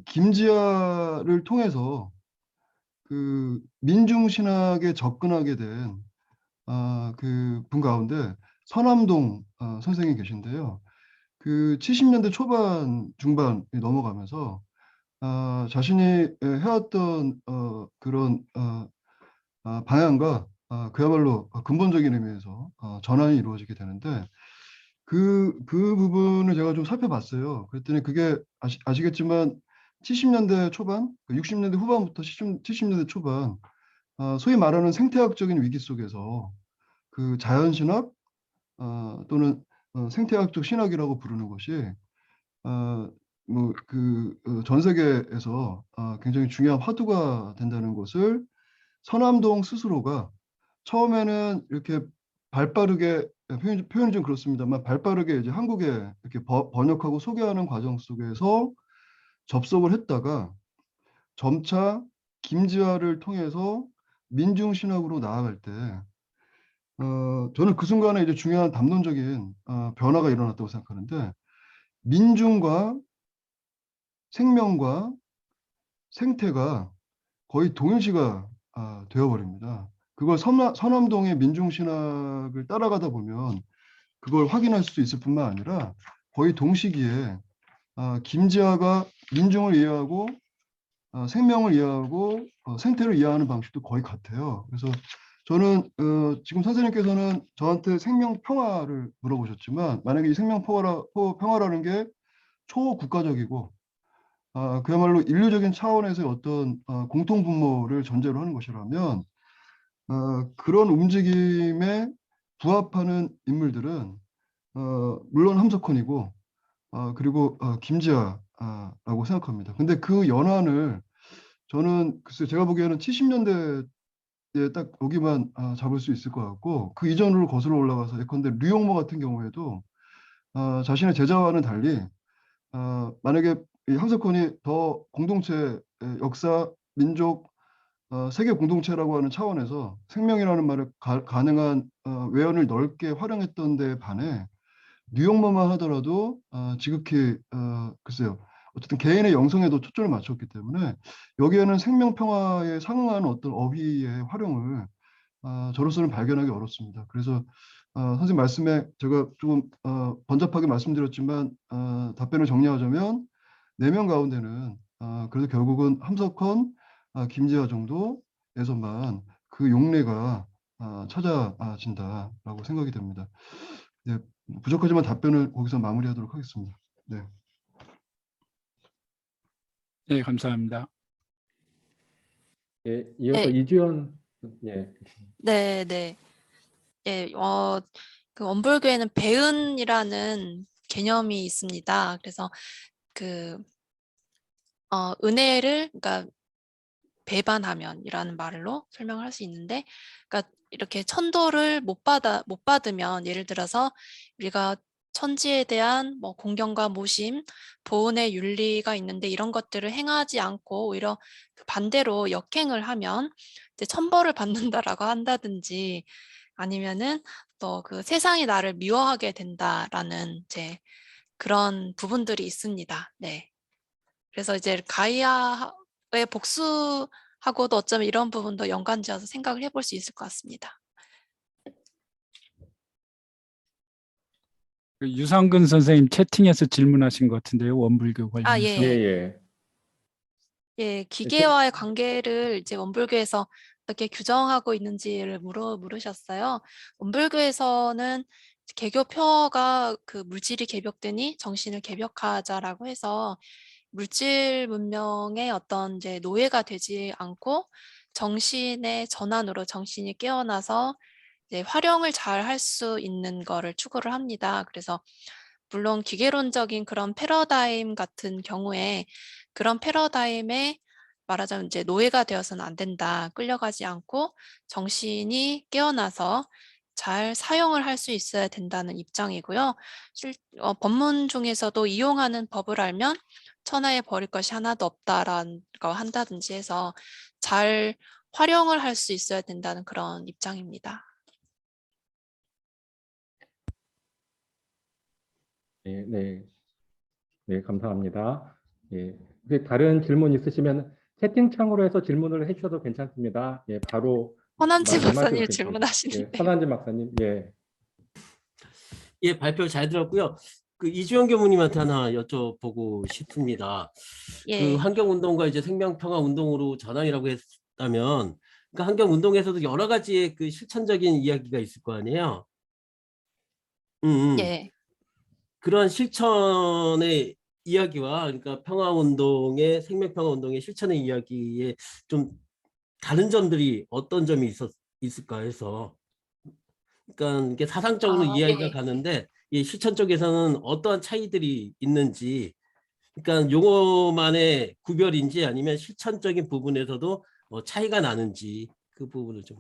김지아를 통해서 민중신학에 접근하게 된 분 가운데 서남동 선생이 계신데요. 70년대 초반 중반이 넘어가면서 자신이 해왔던 그런 방향과 그야말로 근본적인 의미에서 전환이 이루어지게 되는데 그 부분을 제가 좀 살펴봤어요. 그랬더니 그게 아시겠지만 70년대 초반, 60년대 후반부터 70년대 초반 소위 말하는 생태학적인 위기 속에서 자연신학 또는 생태학적 신학이라고 부르는 것이 전 세계에서 굉장히 중요한 화두가 된다는 것을 서남동 스스로가 처음에는 이렇게 발빠르게 표현이 좀 그렇습니다만 발빠르게 이제 한국에 이렇게 번역하고 소개하는 과정 속에서 접속을 했다가 점차 김지아를 통해서 민중신학으로 나아갈 때 저는 그 순간에 이제 중요한 담론적인 변화가 일어났다고 생각하는데 민중과 생명과 생태가 거의 동일시가 되어버립니다. 그걸 서남동의 민중신학을 따라가다 보면 그걸 확인할 수 있을 뿐만 아니라 거의 동시기에 김지아가 민중을 이해하고 생명을 이해하고 생태를 이해하는 방식도 거의 같아요. 그래서 저는 지금 선생님께서는 저한테 생명 평화를 물어보셨지만 만약에 이 생명 평화라는 게 초국가적이고 그야말로 인류적인 차원에서의 어떤 공통 분모를 전제로 하는 것이라면 그런 움직임에 부합하는 인물들은 물론 함석헌이고 그리고 김지아라고 생각합니다. 근데 그 연환을 저는 글쎄 제가 보기에는 70년대에 딱 여기만 잡을 수 있을 것 같고 그 이전으로 거슬러 올라가서 예컨대 류용모 같은 경우에도 자신의 제자와는 달리 만약에 이 함석헌이 더 공동체 역사 민족 세계 공동체라고 하는 차원에서 생명이라는 말을 가능한 외연을 넓게 활용했던 데 반해 뉴욕만 하더라도 지극히 글쎄요 어쨌든 개인의 영성에도 초점을 맞췄기 때문에 여기에는 생명 평화에 상응하는 어떤 어휘의 활용을 저로서는 발견하기 어렵습니다. 그래서 선생님 말씀에 제가 조금 번잡하게 말씀드렸지만 답변을 정리하자면 4명 가운데는 그래도 결국은 함석헌, 김지아 정도에서만 그 용례가 찾아진다라고 생각이 됩니다. 네, 부족하지만 답변을 거기서 마무리하도록 하겠습니다. 네. 네, 감사합니다. 예, 이어서 네. 이주연 예, 네, 네. 예, 그 원불교에는 배은이라는 개념이 있습니다. 그래서 그 은혜를 그러니까 배반하면이라는 말로 설명을 할 수 있는데, 그러니까 이렇게 천도를 못 받으면, 예를 들어서 우리가 천지에 대한 뭐 공경과 모심, 보은의 윤리가 있는데 이런 것들을 행하지 않고 오히려 그 반대로 역행을 하면 이제 천벌을 받는다라고 한다든지, 아니면은 또 그 세상이 나를 미워하게 된다라는 이제 그런 부분들이 있습니다. 네. 그래서 이제 가이아의 복수하고도 어쩌면 이런 부분도 연관지어서 생각을 해볼 수 있을 것 같습니다. 그 유상근 선생님 채팅에서 질문하신 것 같은데요. 원불교 아, 관련해서. 예, 예. 예. 예, 기계와의 관계를 이제 원불교에서 어떻게 규정하고 있는지를 물으셨어요. 원불교에서는 개교표어가 그 물질이 개벽되니 정신을 개벽하자라고 해서 물질 문명의 어떤 이제 노예가 되지 않고 정신의 전환으로 정신이 깨어나서 이제 활용을 잘 할 수 있는 거를 추구를 합니다. 그래서 물론 기계론적인 그런 패러다임 같은 경우에 그런 패러다임에 말하자면 이제 노예가 되어서는 안 된다. 끌려가지 않고 정신이 깨어나서 잘 사용을 할 수 있어야 된다는 입장이고요. 법문 중에서도 이용하는 법을 알면 천하에 버릴 것이 하나도 없다라는 거 한다든지 해서 잘 활용을 할 수 있어야 된다는 그런 입장입니다. 네, 네, 네, 감사합니다. 예, 혹시 다른 질문 있으시면 채팅창으로 해서 질문을 해주셔도 괜찮습니다. 예, 바로 허남지 말씀하셔도 박사님 괜찮습니다. 예, 질문하시는데. 선한지 박사님, 예, 예, 발표 잘 들었고요. 그 이주영 교무님한테 하나 여쭤보고 싶습니다. 그 예. 환경운동과 이제 생명평화운동으로 전환이라고 했다면, 그러니까 환경운동에서도 여러 가지의 그 실천적인 이야기가 있을 거 아니에요. 예. 그런 실천의 이야기와 그러니까 평화운동의 생명평화운동의 실천의 이야기에 좀 다른 점들이 어떤 점이 있을까 해서, 그러니까 이게 사상적으로 이야기가 예. 가는데 이 실천 쪽에서는 어떠한 차이들이 있는지, 그러니까 용어만의 구별인지 아니면 실천적인 부분에서도 차이가 나는지 그 부분을 좀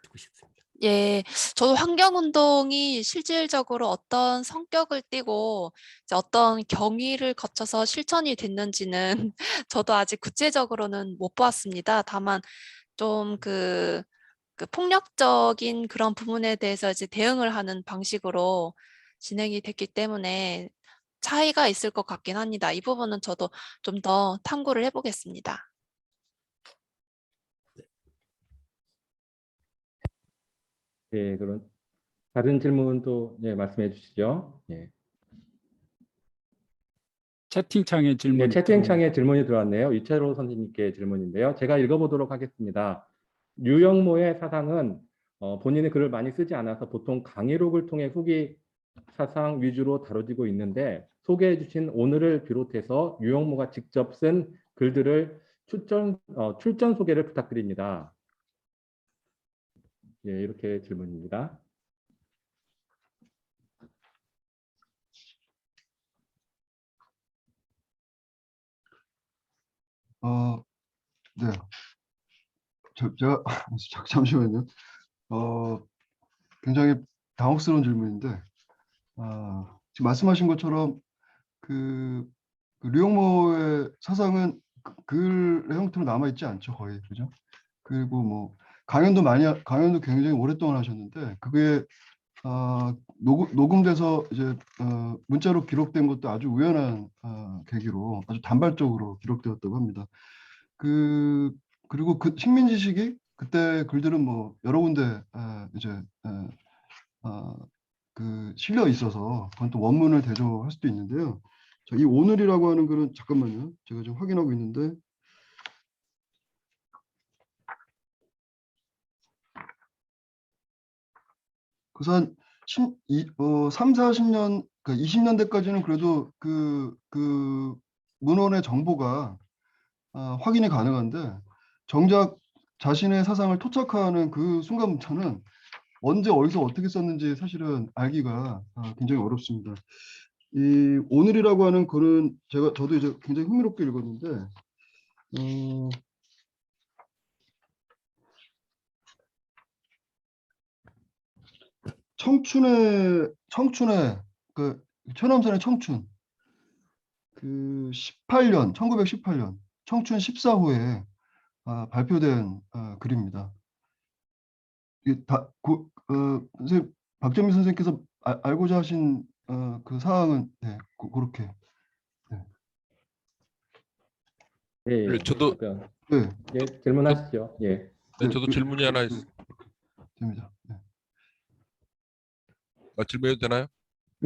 듣고 싶습니다. 예, 저도 환경운동이 실질적으로 어떤 성격을 띠고 이제 어떤 경위를 거쳐서 실천이 됐는지는 저도 아직 구체적으로는 못 보았습니다. 다만 좀 그 폭력적인 그런 부분에 대해서 이제 대응을 하는 방식으로 진행이 됐기 때문에 차이가 있을 것 같긴 합니다. 이 부분은 저도 좀 더 탐구를 해보겠습니다. 예, 그런 다른 질문도 예, 말씀해 주시죠. 예. 채팅창에 네, 질문이 채팅창에 질문이 들어왔네요. 이철호 선생님께 질문인데요. 제가 읽어보도록 하겠습니다. 유영모의 사상은 본인의 글을 많이 쓰지 않아서 보통 강의록을 통해 후기 사상 위주로 다뤄지고 있는데 소개해 주신 오늘을 비롯해서 유영모가 직접 쓴 글들을 출전 소개를 부탁드립니다. 예, 이렇게 질문입니다. 네. 제가 잠시만요. 굉장히 당혹스러운 질문인데, 지금 말씀하신 것처럼 그 류용모의 사상은 글의 형태로 남아 있지 않죠, 거의, 그죠? 그리고 뭐 강연도 굉장히 오랫동안 하셨는데 그게 녹음돼서 이제 문자로 기록된 것도 아주 우연한 계기로 아주 단발적으로 기록되었다고 합니다. 그리고 그 식민지식이 그때 글들은 뭐 여러 군데 이제 그 실려 있어서 그건 또 원문을 대조할 수도 있는데요. 자, 이 오늘이라고 하는 글은 잠깐만요. 제가 지금 확인하고 있는데 그래서 한 3, 40년, 그러니까 20년대까지는 그래도 그 문헌의 정보가 확인이 가능한데 정작 자신의 사상을 토착화하는 그 순간부터는 언제 어디서 어떻게 썼는지 사실은 알기가 굉장히 어렵습니다. 이 오늘이라고 하는 글은 저도 이제 굉장히 흥미롭게 읽었는데 청춘의 그 최남선의 청춘 그 1918년 청춘 14호에 발표된 글입니다. 선생님, 박정민 선생님께서 알고자 하신 그 사항은 네, 그렇게. 네. 예, 네, 저도 네, 예, 질문하시죠. 예. 네, 저도 질문이 하나 됩니다. 네. 질문해도 되나요?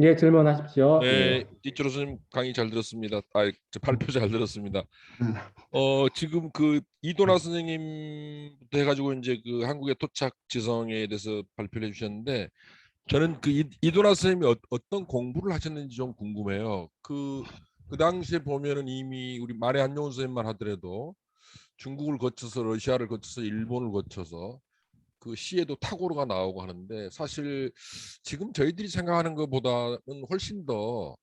예, 질문하십시오. 네, 예. 띠쪼로 선생님 강의 잘 들었습니다. 저 발표 잘 들었습니다. 네. 지금 그 이도나 선생님부터 해가지고 이제 그 한국의 토착 지성에 대해서 발표를 해주셨는데 저는 그 이도나 선생님이 어떤 공부를 하셨는지 좀 궁금해요. 그 당시에 보면은 이미 우리 만해 한용운 선생님만 하더라도 중국을 거쳐서 러시아를 거쳐서 일본을 거쳐서 그 시에도 탁오르가 나오고 하는데 사실 지금 저희들이 생각하는 것보다는 훨씬 더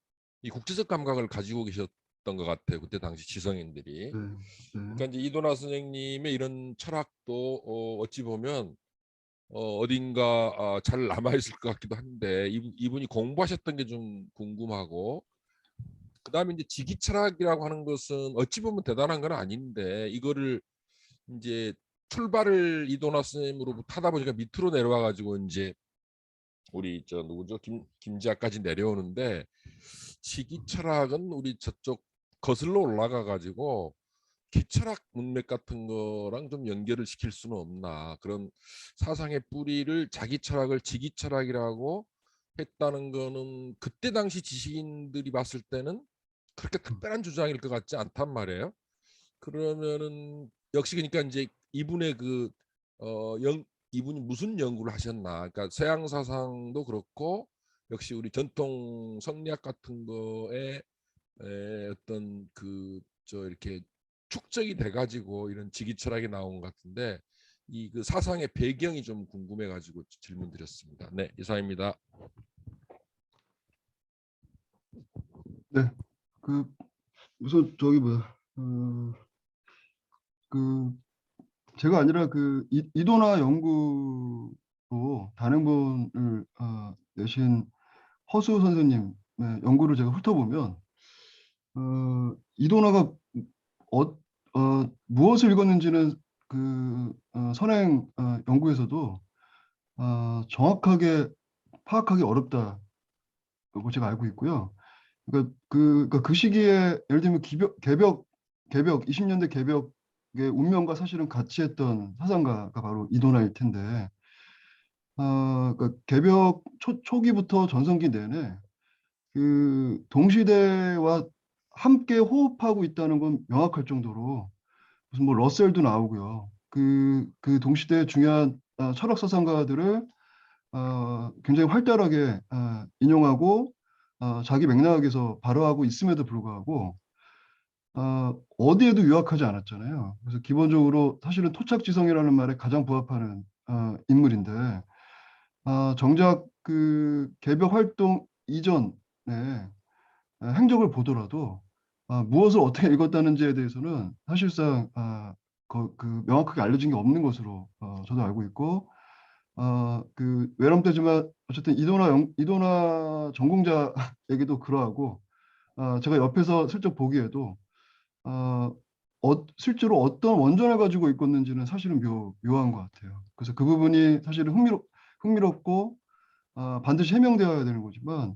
이 국제적 감각을 가지고 계셨던 것 같아요. 그때 당시 지성인들이. 네. 네. 그러니까 이제 이도나 선생님의 이런 철학도 어찌 보면 어딘가 잘 남아있을 것 같기도 한데 이분이 공부하셨던 게 좀 궁금하고 그다음에 이제 지기 철학이라고 하는 것은 어찌 보면 대단한 건 아닌데 이거를 이제 출발을 이도나 선생님으로부터 하다 보니까 밑으로 내려와 가지고 이제 우리 저 누구죠 김지아까지 내려오는데 지기 철학은 우리 저쪽 거슬러 올라가 가지고 기철학 문맥 같은 거랑 좀 연결을 시킬 수는 없나 그런 사상의 뿌리를 자기 철학을 지기 철학이라고 했다는 거는 그때 당시 지식인들이 봤을 때는 그렇게 특별한 주장일 것 같지 않단 말이에요. 그러면은 역시 그러니까 이제 이분의 이분이 무슨 연구를 하셨나? 그러니까 서양 사상도 그렇고 역시 우리 전통 성리학 같은 거에 어떤 이렇게 축적이 돼 가지고 이런 지기 철학이 나온 것 같은데 이 그 사상의 배경이 좀 궁금해 가지고 질문 드렸습니다. 네, 이상입니다. 네. 우선 저기 제가 아니라 이도나 연구로 단행본을 내신 허수 선생님의 연구를 제가 훑어보면 이도나가 무엇을 읽었는지는 선행 연구에서도 정확하게 파악하기 어렵다고 제가 알고 있고요. 그러니까 그 시기에 예를 들면 개벽 20년대 개벽의 운명과 사실은 같이 했던 사상가가 바로 이도나일 텐데 그러니까 개벽 초기부터 전성기 내내 그 동시대와 함께 호흡하고 있다는 건 명확할 정도로 무슨 뭐 러셀도 나오고요. 그 동시대의 중요한 철학 사상가들을 굉장히 활달하게 인용하고 자기 맥락에서 발화하고 있음에도 불구하고 어디에도 유학하지 않았잖아요. 그래서 기본적으로 사실은 토착지성이라는 말에 가장 부합하는 인물인데 정작 그 개벽 활동 이전에 행적을 보더라도 무엇을 어떻게 읽었다는지에 대해서는 사실상 명확하게 알려진 게 없는 것으로 저도 알고 있고 외람되지만 어쨌든 이도나 전공자 얘기도 그러하고 제가 옆에서 슬쩍 보기에도 실제로 어떤 원전을 가지고 있었는지는 사실은 묘한 것 같아요. 그래서 그 부분이 사실은 흥미롭고 반드시 해명되어야 되는 거지만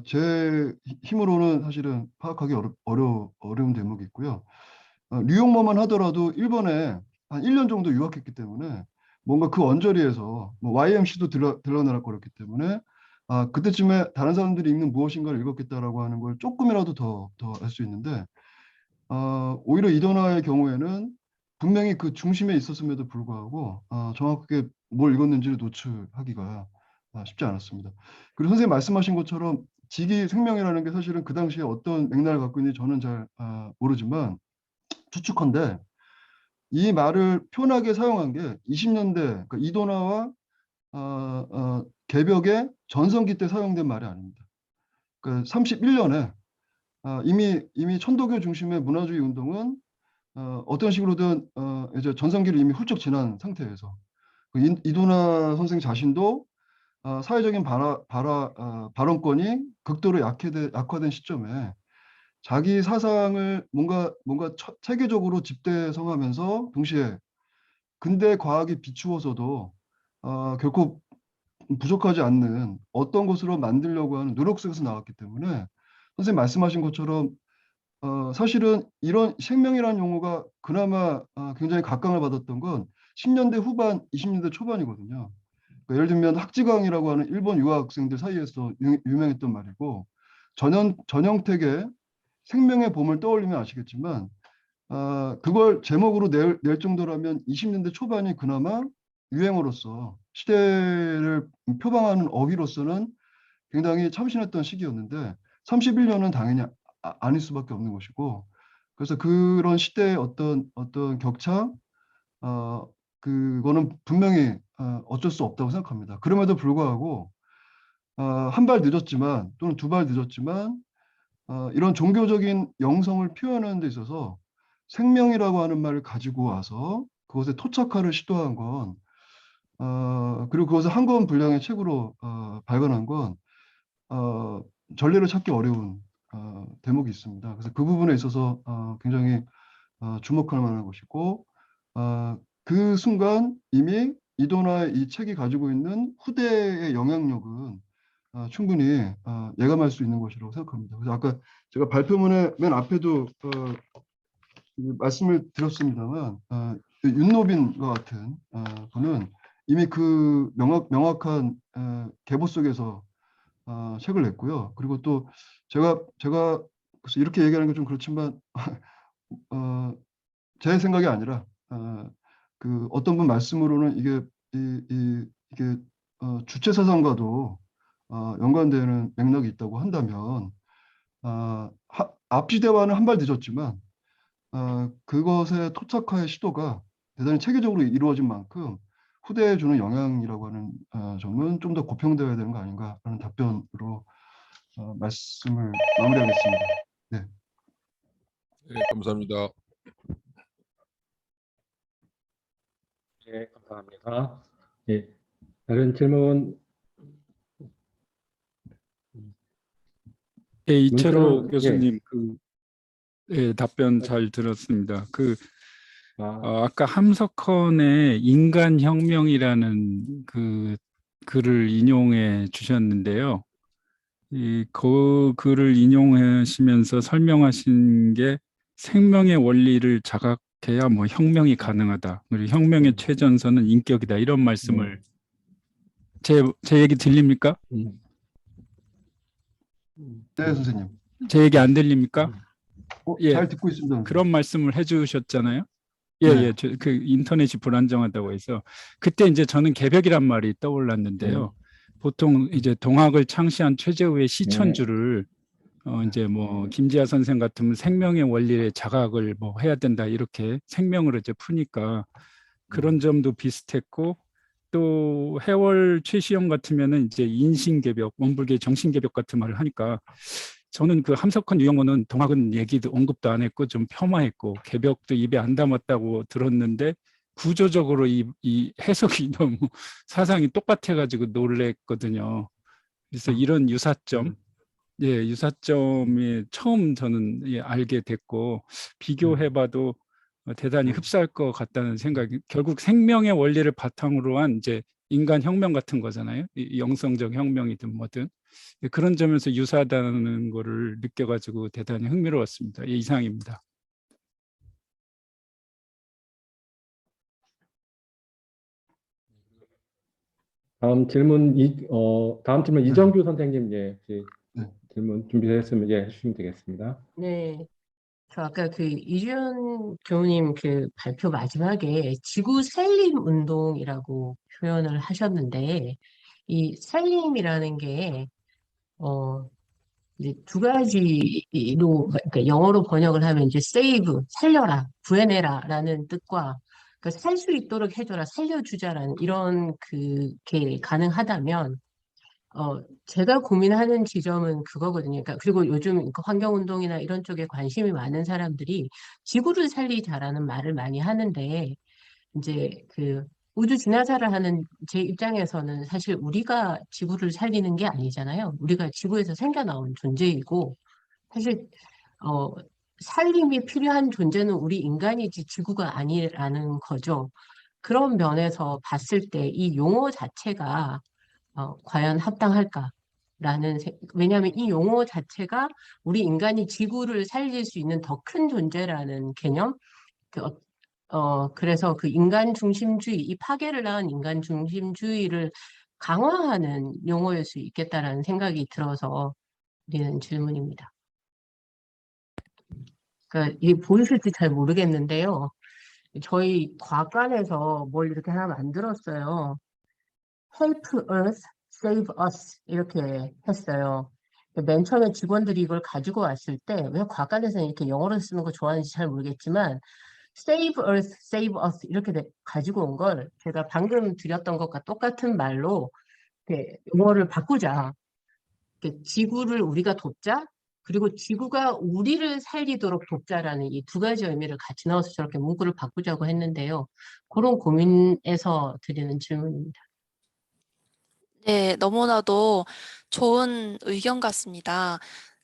제 힘으로는 사실은 파악하기 어려운 대목이 있고요. 뉴욕머만 하더라도 일본에 한 1년 정도 유학했기 때문에 뭔가 그 언저리에서 뭐 YMC도 들러날았거렸기 때문에 그때쯤에 다른 사람들이 읽는 무엇인가를 읽었겠다라고 하는 걸 조금이라도 더 알 수 있는데 오히려 이도나의 경우에는 분명히 그 중심에 있었음에도 불구하고 정확하게 뭘 읽었는지를 노출하기가 쉽지 않았습니다. 그리고 선생님 말씀하신 것처럼 직위 생명이라는 게 사실은 그 당시에 어떤 맥락을 갖고 있는지 저는 잘 모르지만 추측컨대 이 말을 표현하게 사용한 게 20년대 그러니까 이도나와 개벽의 전성기 때 사용된 말이 아닙니다. 그 31년에 이미 천도교 중심의 문화주의 운동은 어떤 식으로든 이제 전성기를 이미 훌쩍 지난 상태에서 이도나 선생 자신도 사회적인 발언권이 극도로 약화된 시점에 자기 사상을 뭔가 체계적으로 집대성하면서 동시에 근대 과학에 비추어서도 결코 부족하지 않는 어떤 것으로 만들려고 하는 노력 속에서 나왔기 때문에 선생님 말씀하신 것처럼 사실은 이런 생명이라는 용어가 그나마 굉장히 각광을 받았던 건 10년대 후반, 20년대 초반이거든요. 그러니까 예를 들면 학지강이라고 하는 일본 유학생들 사이에서 유명했던 말이고 전형택의 생명의 봄을 떠올리면 아시겠지만 그걸 제목으로 낼 정도라면 20년대 초반이 그나마 유행어로서 시대를 표방하는 어휘로서는 굉장히 참신했던 시기였는데 31년은 당연히 아닐 수밖에 없는 것이고 그래서 그런 시대의 어떤 격차 그거는 분명히 어쩔 수 없다고 생각합니다. 그럼에도 불구하고 한 발 늦었지만 또는 두 발 늦었지만 이런 종교적인 영성을 표현하는 데 있어서 생명이라고 하는 말을 가지고 와서 그것의 토착화를 시도한 건 그리고 그것을 한 권 분량의 책으로 발간한 건 전례를 찾기 어려운 대목이 있습니다. 그래서 그 부분에 있어서 굉장히 주목할 만한 것이고 그 순간 이미 이도나의 이 책이 가지고 있는 후대의 영향력은 충분히 예감할 수 있는 것이라고 생각합니다. 그래서 아까 제가 발표문의 맨 앞에도 말씀을 드렸습니다만 윤노빈과 같은 분은 이미 그 명확한 계보 속에서 책을 냈고요. 그리고 또 제가 그래서 이렇게 얘기하는 게 좀 그렇지만 제 생각이 아니라 그 어떤 분 말씀으로는 이게 주체 사상과도 연관되는 맥락이 있다고 한다면 앞시대와는 한 발 늦었지만 그것의 토착화의 시도가 대단히 체계적으로 이루어진 만큼 후대에 주는 영향이라고 하는 점은 좀 더 고평되어야 되는 거 아닌가라는 답변으로 말씀을 마무리하겠습니다. 네. 네, 감사합니다. 네, 감사합니다. 예, 다른 질문 예, 이철호 문자로, 교수님 답변 잘 들었습니다. 아까 함석헌의 인간혁명이라는 그 글을 인용해 주셨는데요. 그 글을 인용하시면서 설명하신 게 생명의 원리를 자각해야 뭐 혁명이 가능하다. 그리고 혁명의 최전선은 인격이다. 이런 말씀을 제 얘기 들립니까? 네, 선생님. 제 얘기 안 들립니까? 예, 잘 듣고 있습니다. 그런 말씀을 해주셨잖아요. 네. 예, 그 인터넷이 불안정하다고 해서 그때 이제 저는 개벽이란 말이 떠올랐는데요. 보통 이제 동학을 창시한 최재우의 시천주를 이제 뭐 김지아 선생 같으면 생명의 원리의 자각을 뭐 해야 된다 이렇게 생명으로 이제 푸니까 그런 점도 비슷했고 또 해월 최시영 같으면은 이제 인신개벽, 원불교 정신개벽 같은 말을 하니까 저는 그 함석헌 유영호는 동학은 얘기도 언급도 안 했고 좀 폄하했고 개벽도 입에 안 담았다고 들었는데 구조적으로 이 해석이 너무 사상이 똑같아가지고 놀랬거든요. 그래서 이런 유사점, 유사점이 처음 저는 알게 됐고 비교해봐도 대단히 흡사할 것 같다는 생각이 결국 생명의 원리를 바탕으로 한 이제 인간 혁명 같은 거잖아요. 영성적 혁명이든 뭐든 그런 점에서 유사하다는 거를 느껴가지고 대단히 흥미로웠습니다. 이상입니다. 다음 질문 이정규 선생님 질문 준비되셨으면 해주시면 되겠습니다. 네. 저 아까 그 이준 교우님 그 발표 마지막에 지구 살림 운동이라고 표현을 하셨는데 이 살림이라는 게 이제 두 가지로 그러니까 영어로 번역을 하면 이제 save 살려라, 구해내라라는 뜻과 그러니까 살 수 있도록 해줘라, 살려주자라는 이런 그게 가능하다면 제가 고민하는 지점은 그거거든요. 그러니까 그리고 요즘 그 환경운동이나 이런 쪽에 관심이 많은 사람들이 지구를 살리자라는 말을 많이 하는데 이제 그 우주 진화사를 하는 제 입장에서는 사실 우리가 지구를 살리는 게 아니잖아요. 우리가 지구에서 생겨나온 존재이고 사실 어, 살림이 필요한 존재는 우리 인간이지 지구가 아니라는 거죠. 그런 면에서 봤을 때 이 용어 자체가 과연 합당할까라는 왜냐하면 이 용어 자체가 우리 인간이 지구를 살릴 수 있는 더 큰 존재라는 개념 그 그래서 그 인간 중심주의, 이 파괴를 낳은 인간 중심주의를 강화하는 용어일 수 있겠다라는 생각이 들어서 드리는 질문입니다. 그러니까 이게 보이실지 잘 모르겠는데요. 저희 과관에서 뭘 이렇게 하나 만들었어요. Help Earth, Save Us 이렇게 했어요. 맨 처음에 직원들이 이걸 가지고 왔을 때 왜 과관에서는 이렇게 영어로 쓰는 거 좋아하는지 잘 모르겠지만 Save Earth, Save Us 이렇게 가지고 온 걸 제가 방금 드렸던 것과 똑같은 말로 이렇게 용어를 바꾸자. 이렇게 지구를 우리가 돕자. 그리고 지구가 우리를 살리도록 돕자라는 이 두 가지 의미를 같이 넣어서 저렇게 문구를 바꾸자고 했는데요. 그런 고민에서 드리는 질문입니다. 네, 너무나도 좋은 의견 같습니다.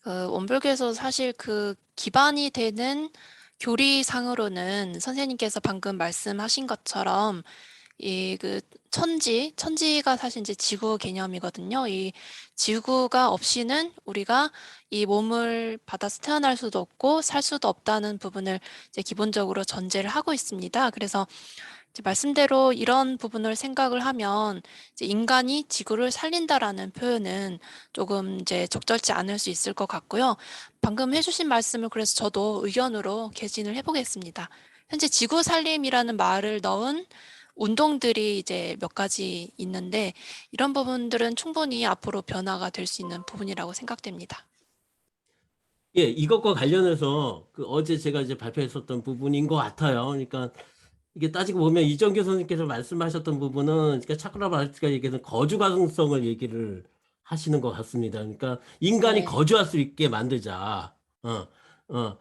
원불교에서 사실 그 기반이 되는 교리상으로는 선생님께서 방금 말씀하신 것처럼 이 그 천지가 사실 이제 지구 개념이거든요. 이 지구가 없이는 우리가 이 몸을 받아서 태어날 수도 없고 살 수도 없다는 부분을 이제 기본적으로 전제를 하고 있습니다. 그래서 이제 말씀대로 이런 부분을 생각을 하면 이제 인간이 지구를 살린다라는 표현은 조금 이제 적절치 않을 수 있을 것 같고요. 방금 해주신 말씀을 그래서 저도 의견으로 개진을 해보겠습니다. 현재 지구 살림이라는 말을 넣은 운동들이 이제 몇 가지 있는데 이런 부분들은 충분히 앞으로 변화가 될 수 있는 부분이라고 생각됩니다. 예, 이것과 관련해서 그 어제 제가 이제 발표했었던 부분인 것 같아요. 그러니까 이게 따지고 보면 이정규 선생님께서 말씀하셨던 부분은 그러니까 차크라 바르티가 얘기해서 거주 가능성을 얘기를 하시는 것 같습니다. 그러니까 인간이 네. 거주할 수 있게 만들자,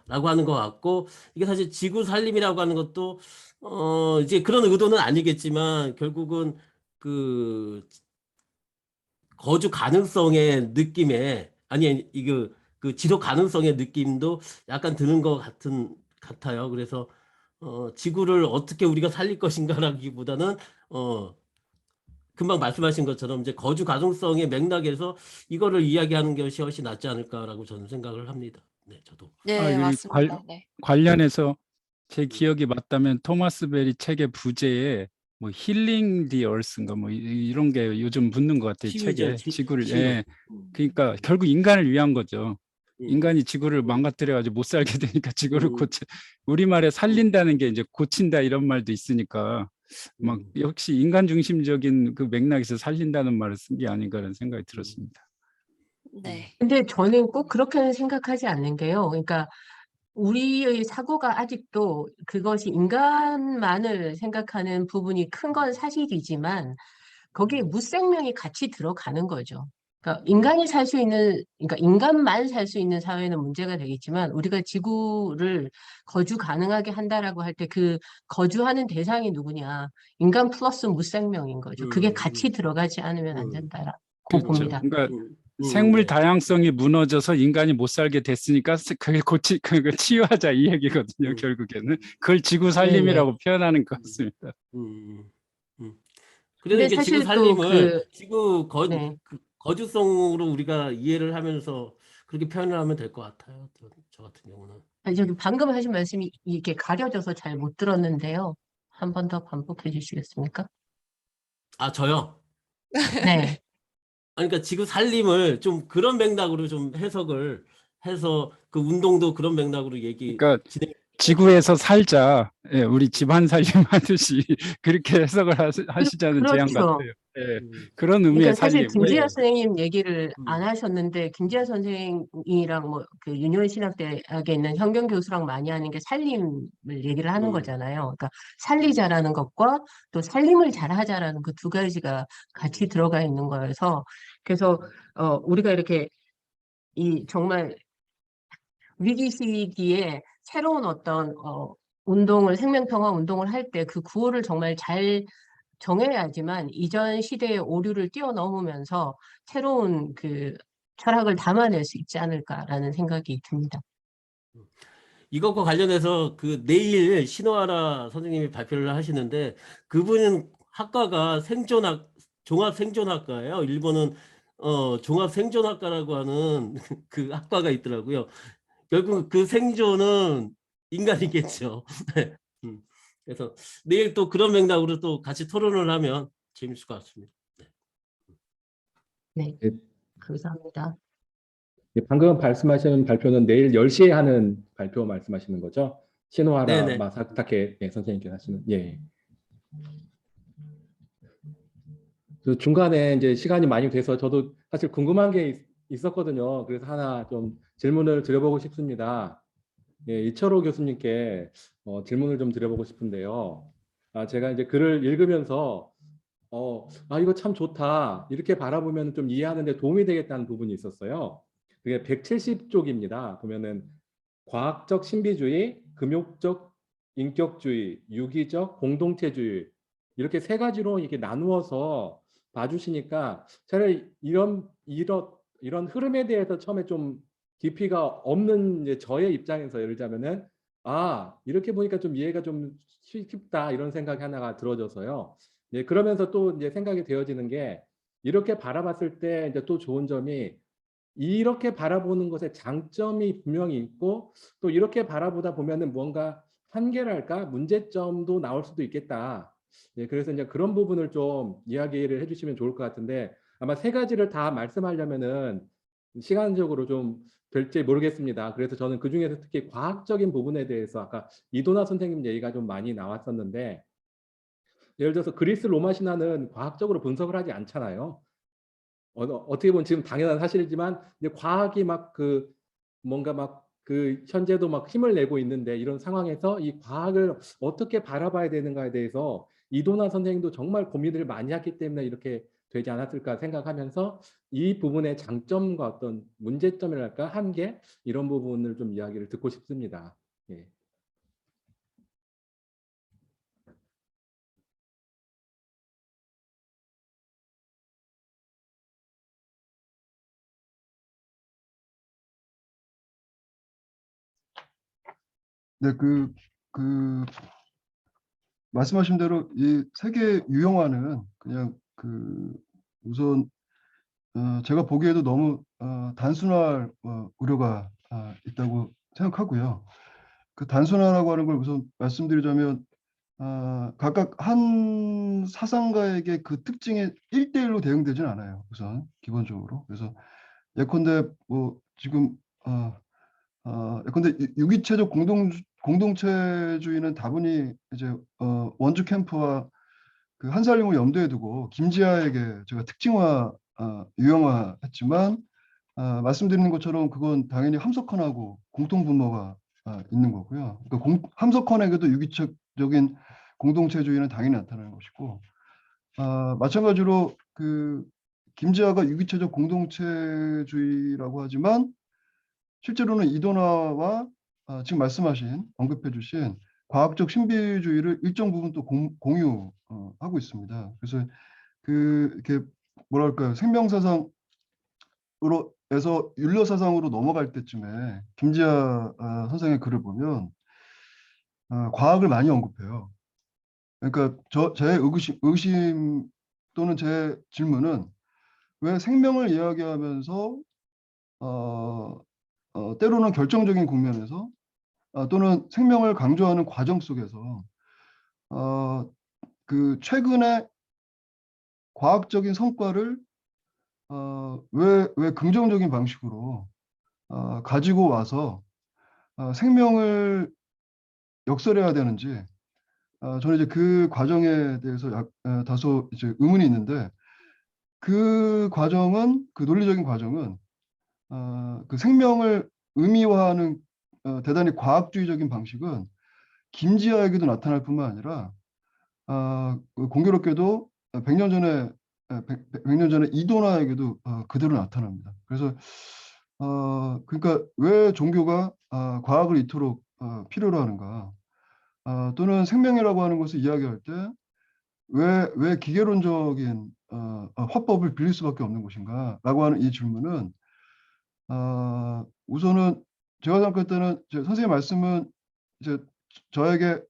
라고 하는 것 같고 이게 사실 지구 살림이라고 하는 것도 이제 그런 의도는 아니겠지만 결국은 그 거주 가능성의 느낌에 아니 이거 그 지속 가능성의 느낌도 약간 드는 것 같아요. 그래서 지구를 어떻게 우리가 살릴 것인가라기보다는 금방 말씀하신 것처럼 이제 거주 가능성의 맥락에서 이거를 이야기하는 것이 훨씬 낫지 않을까라고 저는 생각을 합니다. 네, 저도. 네, 여기 맞습니다. 네. 관련해서 제 기억이 맞다면 토마스 베리 책의 부제에 뭐 힐링 디 얼스인가 뭐 이런 게 요즘 붙는 것 같아요. 치유죠, 책에 지구를 치유. 예. 그러니까 결국 인간을 위한 거죠. 음. 인간이 지구를 망가뜨려가지고 못 살게 되니까 지구를 음. 우리말에 살린다는 게 이제 고친다 이런 말도 있으니까 막 음. 역시 인간 중심적인 그 맥락에서 살린다는 말을 쓴 게 아닌가라는 생각이 들었습니다. 네. 근데 저는 꼭 그렇게는 생각하지 않는 게요. 그러니까 우리의 사고가 아직도 그것이 인간만을 생각하는 부분이 큰 건 사실이지만 거기에 무생명이 같이 들어가는 거죠. 그러니까 인간이 살 수 있는, 그러니까 인간만 살 수 있는 사회는 문제가 되겠지만 우리가 지구를 거주 가능하게 한다라고 할 때 그 거주하는 대상이 누구냐? 인간 플러스 무생명인 거죠. 그게 같이 들어가지 않으면 안 된다라고 그렇죠. 봅니다. 그러니까 생물 네. 다양성이 무너져서 인간이 못 살게 됐으니까 그걸 그걸 치유하자 이 얘기거든요. 음. 결국에는 그걸 지구 네네. 살림이라고 표현하는 것 같습니다. 그래서 근데 이게 지구 사실 또 살림을 지구 네. 거주성으로 우리가 이해를 하면서 그렇게 표현을 하면 될 것 같아요. 저 같은 경우는. 아니, 저기 방금 하신 말씀이 이렇게 가려져서 잘 못 들었는데요. 한 번 더 반복해 주시겠습니까? 아, 저요? 네. 아니, 그러니까 지구 살림을 좀 그런 맥락으로 좀 해석을 해서 그 운동도 그런 맥락으로 그러니까 진행. 지구에서 살자. 예, 우리 집안 살림 하듯이 그렇게 해석을 하시자는 제안 그렇죠. 같아요. 예, 음. 그런 의미의 그러니까 사실 살림. 김지아 네. 선생님 얘기를 음. 안 하셨는데 김지아 선생이랑 뭐 그 유니온 신학대학에 있는 현경 교수랑 많이 하는 게 살림을 얘기를 하는 음. 거잖아요. 그러니까 살리자라는 것과 또 살림을 잘하자라는 그 두 가지가 같이 들어가 있는 거여서 그래서 우리가 이렇게 이 정말 위기 시기에 새로운 어떤 생명평화 운동을 할 때 그 구호를 정말 잘 정해야지만 이전 시대의 오류를 뛰어넘으면서 새로운 그 철학을 담아낼 수 있지 않을까라는 생각이 듭니다. 이것과 관련해서 그 내일 신호하라 선생님이 발표를 하시는데 그분은 학과가 종합생존학과예요. 일본은 종합생존학과라고 하는 그 학과가 있더라고요. 결국 그 생존은 인간이겠죠. 네. 그래서 내일 또 그런 맥락으로 또 같이 토론을 하면 재밌을 것 같습니다. 네, 예. 감사합니다. 예, 방금 말씀하신 발표는 내일 10시에 하는 발표 말씀하시는 거죠? 시노하라 네네. 마사타케 선생님께서 하시는. 예. 그 중간에 이제 시간이 많이 돼서 저도 사실 궁금한 게 있었거든요. 그래서 하나 좀 질문을 드려보고 싶습니다. 예, 이철호 교수님께 질문을 좀 드려보고 싶은데요. 제가 이제 글을 읽으면서 이거 참 좋다. 이렇게 바라보면 좀 이해하는 데 도움이 되겠다는 부분이 있었어요. 그게 170쪽입니다. 보면은 과학적 신비주의, 금욕적 인격주의, 유기적 공동체주의 이렇게 세 가지로 이렇게 나누어서 봐주시니까 차라리 이런 흐름에 대해서 처음에 좀 깊이가 없는 이제 저의 입장에서 예를 들자면은 이렇게 보니까 좀 이해가 좀 쉽다 이런 생각이 하나가 들어져서요. 네, 그러면서 또 이제 생각이 되어지는 게 이렇게 바라봤을 때 이제 또 좋은 점이 이렇게 바라보는 것에 장점이 분명히 있고 또 이렇게 바라보다 보면은 뭔가 한계랄까 문제점도 나올 수도 있겠다. 네, 그래서 이제 그런 부분을 좀 이야기를 해주시면 좋을 것 같은데 아마 세 가지를 다 말씀하려면은 시간적으로 좀 될지 모르겠습니다. 그래서 저는 그 중에서 특히 과학적인 부분에 대해서 아까 이도나 선생님 얘기가 좀 많이 나왔었는데 예를 들어서 그리스 로마 신화는 과학적으로 분석을 하지 않잖아요. 어떻게 보면 지금 당연한 사실이지만 이제 과학이 막 그 뭔가 막 그 현재도 막 힘을 내고 있는데 이런 상황에서 이 과학을 어떻게 바라봐야 되는가에 대해서 이도나 선생님도 정말 고민을 많이 했기 때문에 이렇게 되지 않았을까 생각하면서 이 부분의 장점과 어떤 문제점이랄까 한계 이런 부분을 좀 이야기를 듣고 싶습니다. 예. 네, 말씀하신 대로 이 세계 유형화는 그냥 우선 제가 보기에도 너무 단순화할 우려가 있다고 생각하고요. 그 단순화라고 하는 걸 우선 말씀드리자면 각각 한 사상가에게 그 특징에 1대1로 대응되지는 않아요. 우선 기본적으로. 그래서 예컨대 뭐 지금 예컨대 유기체적 공동체주의는 다분히 이제 원주 캠프와 그 한살림을 염두에 두고 김지아에게 제가 특징화 유형화했지만 말씀드리는 것처럼 그건 당연히 함석헌하고 공통 분모가 있는 거고요. 그러니까 함석헌에게도 유기체적인 공동체주의는 당연히 나타나는 것이고 마찬가지로 그 김지아가 유기체적 공동체주의라고 하지만 실제로는 이도나와 지금 언급해 주신 과학적 신비주의를 일정 부분 또 공유하고 있습니다. 그래서 이렇게 뭐랄까요, 생명사상으로 에서 윤리사상으로 넘어갈 때쯤에 김지아 선생의 글을 보면 과학을 많이 언급해요. 그러니까 제 의심 또는 제 질문은 왜 생명을 이야기하면서 때로는 결정적인 국면에서 또는 생명을 강조하는 과정 속에서 그 최근의 과학적인 성과를 왜 긍정적인 방식으로 가지고 와서 생명을 역설해야 되는지 저는 이제 그 과정에 대해서 다소 이제 의문이 있는데 그 과정은 그 논리적인 과정은 그 생명을 의미화하는 대단히 과학주의적인 방식은 김지아에게도 나타날 뿐만 아니라 그 공교롭게도 100년 전에 100년 전에 이도나에게도 그대로 나타납니다. 그래서 그러니까 왜 종교가 과학을 이토록 필요로 하는가? 또는 생명이라고 하는 것을 이야기할 때 왜 기계론적인 화법을 빌릴 수밖에 없는 것인가?라고 하는 이 질문은 우선은 제가 생각할 때는 이제 선생님 말씀은 이제 저에게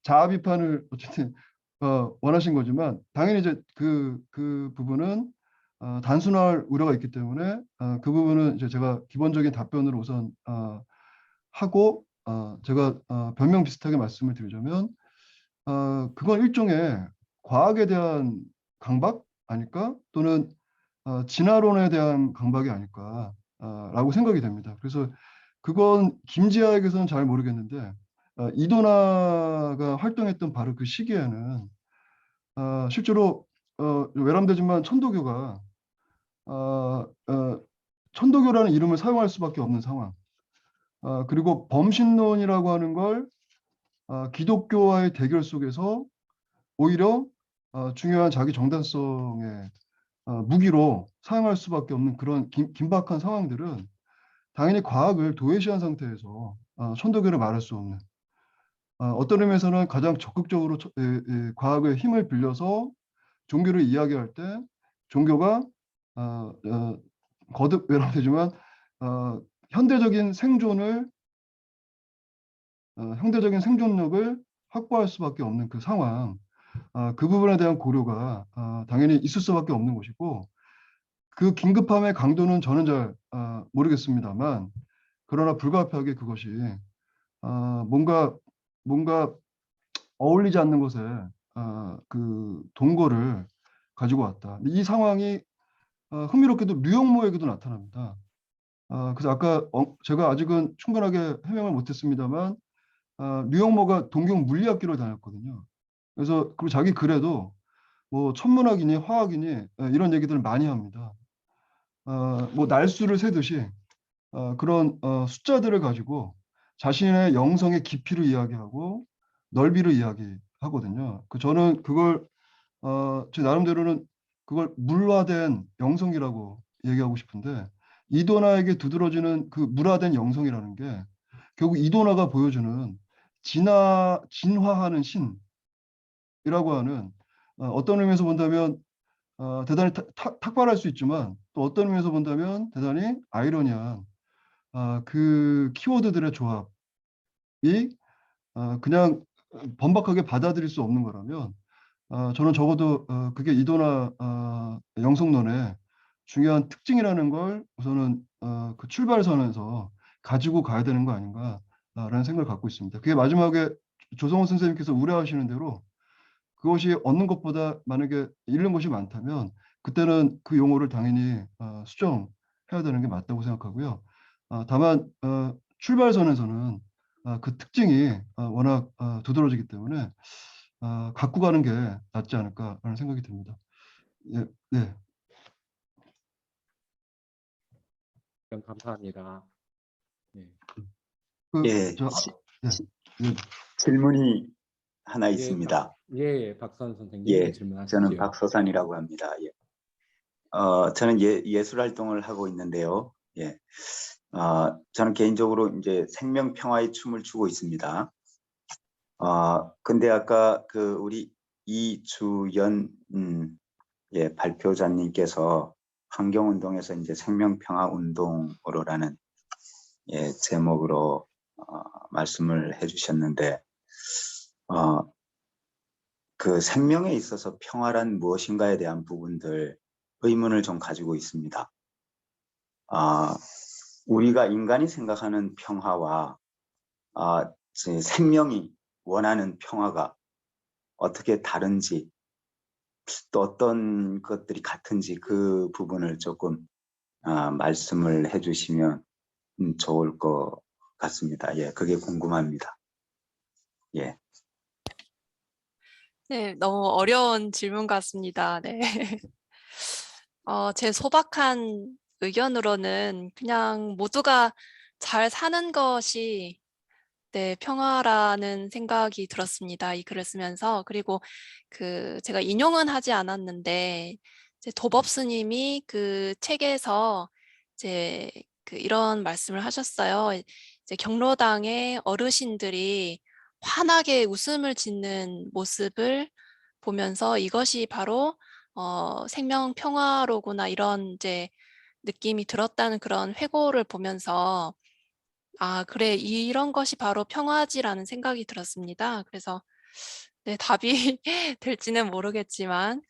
자아 비판을 어쨌든 원하신 거지만 당연히 이제 그 부분은 단순화할 우려가 있기 때문에 그 부분은 이제 제가 기본적인 답변을 우선 하고 제가 변명 비슷하게 말씀을 드리자면 그건 일종의 과학에 대한 강박 아닐까? 또는 진화론에 대한 강박이 아닐까? 라고 생각이 됩니다. 그래서 그건 김지아에게서는 잘 모르겠는데 이도나가 활동했던 바로 그 시기에는 실제로 외람되지만 천도교가 천도교라는 이름을 사용할 수밖에 없는 상황. 그리고 범신론이라고 하는 걸 기독교와의 대결 속에서 오히려 중요한 자기 정당성의 무기로 사용할 수밖에 없는 그런 긴박한 상황들은 당연히 과학을 도외시한 상태에서 천도교를 말할 수 없는 어떤 의미에서는 가장 적극적으로 과학의 힘을 빌려서 종교를 이야기할 때 종교가 거듭 외람되지만 현대적인 생존력을 확보할 수밖에 없는 그 상황, 그 부분에 대한 고려가 당연히 있을 수밖에 없는 것이고 그 긴급함의 강도는 저는 잘 모르겠습니다만 그러나 불가피하게 그것이 뭔가 어울리지 않는 것에 그 동거를 가지고 왔다. 이 상황이 흥미롭게도 류영모에게도 나타납니다. 그래서 아까 제가 아직은 충분하게 해명을 못했습니다만 류영모가 동경 물리학교를 다녔거든요. 그래서 그리고 자기 글에도 뭐 천문학이니 화학이니 이런 얘기들을 많이 합니다. 뭐 날수를 세듯이 그런 숫자들을 가지고 자신의 영성의 깊이를 이야기하고 넓이를 이야기하거든요. 저는 그걸 제 나름대로는 그걸 물화된 영성이라고 얘기하고 싶은데 이도나에게 두드러지는 그 물화된 영성이라는 게 결국 이도나가 보여주는 진화하는 신이라고 하는 어떤 의미에서 본다면 대단히 탁발할 수 있지만 또 어떤 의미에서 본다면 대단히 아이러니한 그 키워드들의 조합이 그냥 번박하게 받아들일 수 없는 거라면 저는 적어도 그게 이도나 영성론의 중요한 특징이라는 걸 우선은 그 출발선에서 가지고 가야 되는 거 아닌가라는 생각을 갖고 있습니다. 그게 마지막에 조성호 선생님께서 우려하시는 대로 그것이 얻는 것보다 만약에 잃는 것이 많다면 그때는 그 용어를 당연히 수정해야 되는 게 맞다고 생각하고요. 다만 출발선에서는 그 특징이 워낙 두드러지기 때문에 갖고 가는 게 낫지 않을까라는 생각이 듭니다. 예, 네. 감사합니다. 네. 예, 네. 질문이 하나 예, 있습니다. 예, 박선 선생님 예, 질문하십시오. 저는 박서산이라고 합니다. 예. 저는 예술 활동을 하고 있는데요. 예. 저는 개인적으로 이제 생명 평화의 춤을 추고 있습니다. 근데 아까 그 우리 이주연 예, 발표자님께서 환경운동에서 이제 생명평화 운동으로라는 예, 제목으로 말씀을 해주셨는데 그 생명에 있어서 평화란 무엇인가에 대한 부분들 의문을 좀 가지고 있습니다. 우리가 인간이 생각하는 평화와 생명이 원하는 평화가 어떻게 다른지 또 어떤 것들이 같은지 그 부분을 조금 말씀을 해주시면 좋을 것 같습니다. 예, 그게 궁금합니다. 예. 네, 너무 어려운 질문 같습니다. 네. 제 소박한 의견으로는 그냥 모두가 잘 사는 것이 네, 평화라는 생각이 들었습니다. 이 글을 쓰면서. 그리고 제가 인용은 하지 않았는데, 이제 도법 스님이 그 책에서 이제 이런 말씀을 하셨어요. 이제 경로당의 어르신들이 환하게 웃음을 짓는 모습을 보면서 이것이 바로 생명 평화로구나 이런 이제 느낌이 들었다는 그런 회고를 보면서 아, 그래. 이런 것이 바로 평화지라는 생각이 들었습니다. 그래서 네, 답이 될지는 모르겠지만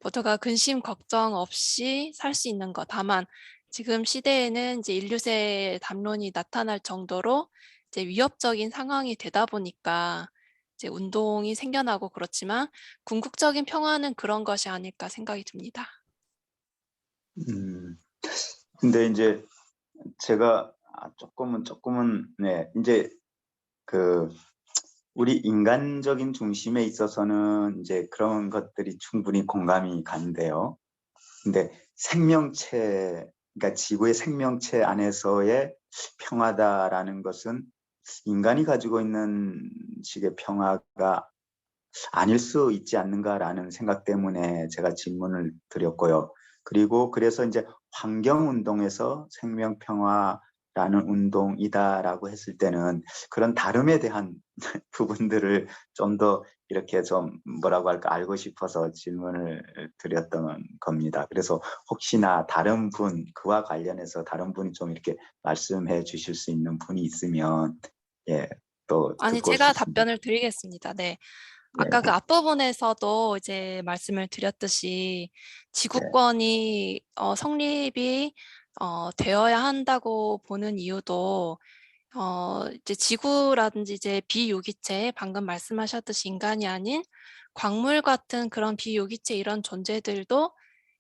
모두가 근심 걱정 없이 살 수 있는 것. 다만 지금 시대에는 이제 인류세 담론이 나타날 정도로 이제 위협적인 상황이 되다 보니까 이제 운동이 생겨나고 그렇지만 궁극적인 평화는 그런 것이 아닐까 생각이 듭니다. 근데 이제 제가 조금은 네, 이제 우리 인간적인 중심에 있어서는 이제 그런 것들이 충분히 공감이 가는데요. 근데 그러니까 지구의 생명체 안에서의 평화다라는 것은 인간이 가지고 있는 식의 평화가 아닐 수 있지 않는가라는 생각 때문에 제가 질문을 드렸고요. 그리고 그래서 이제 환경운동에서 생명평화라는 운동이다라고 했을 때는 그런 다름에 대한 부분들을 좀 더 이렇게 좀 뭐라고 할까 알고 싶어서 질문을 드렸던 겁니다. 그래서 혹시나 그와 관련해서 다른 분이 좀 이렇게 말씀해 주실 수 있는 분이 있으면 예, 또 아니, 듣고 제가 싶습니다. 답변을 드리겠습니다. 네. 네, 아까 그 앞부분에서도 이제 말씀을 드렸듯이 지구권이 성립이 되어야 한다고 보는 이유도 이제 지구라든지 이제 비유기체 방금 말씀하셨듯이 인간이 아닌 광물 같은 그런 비유기체 이런 존재들도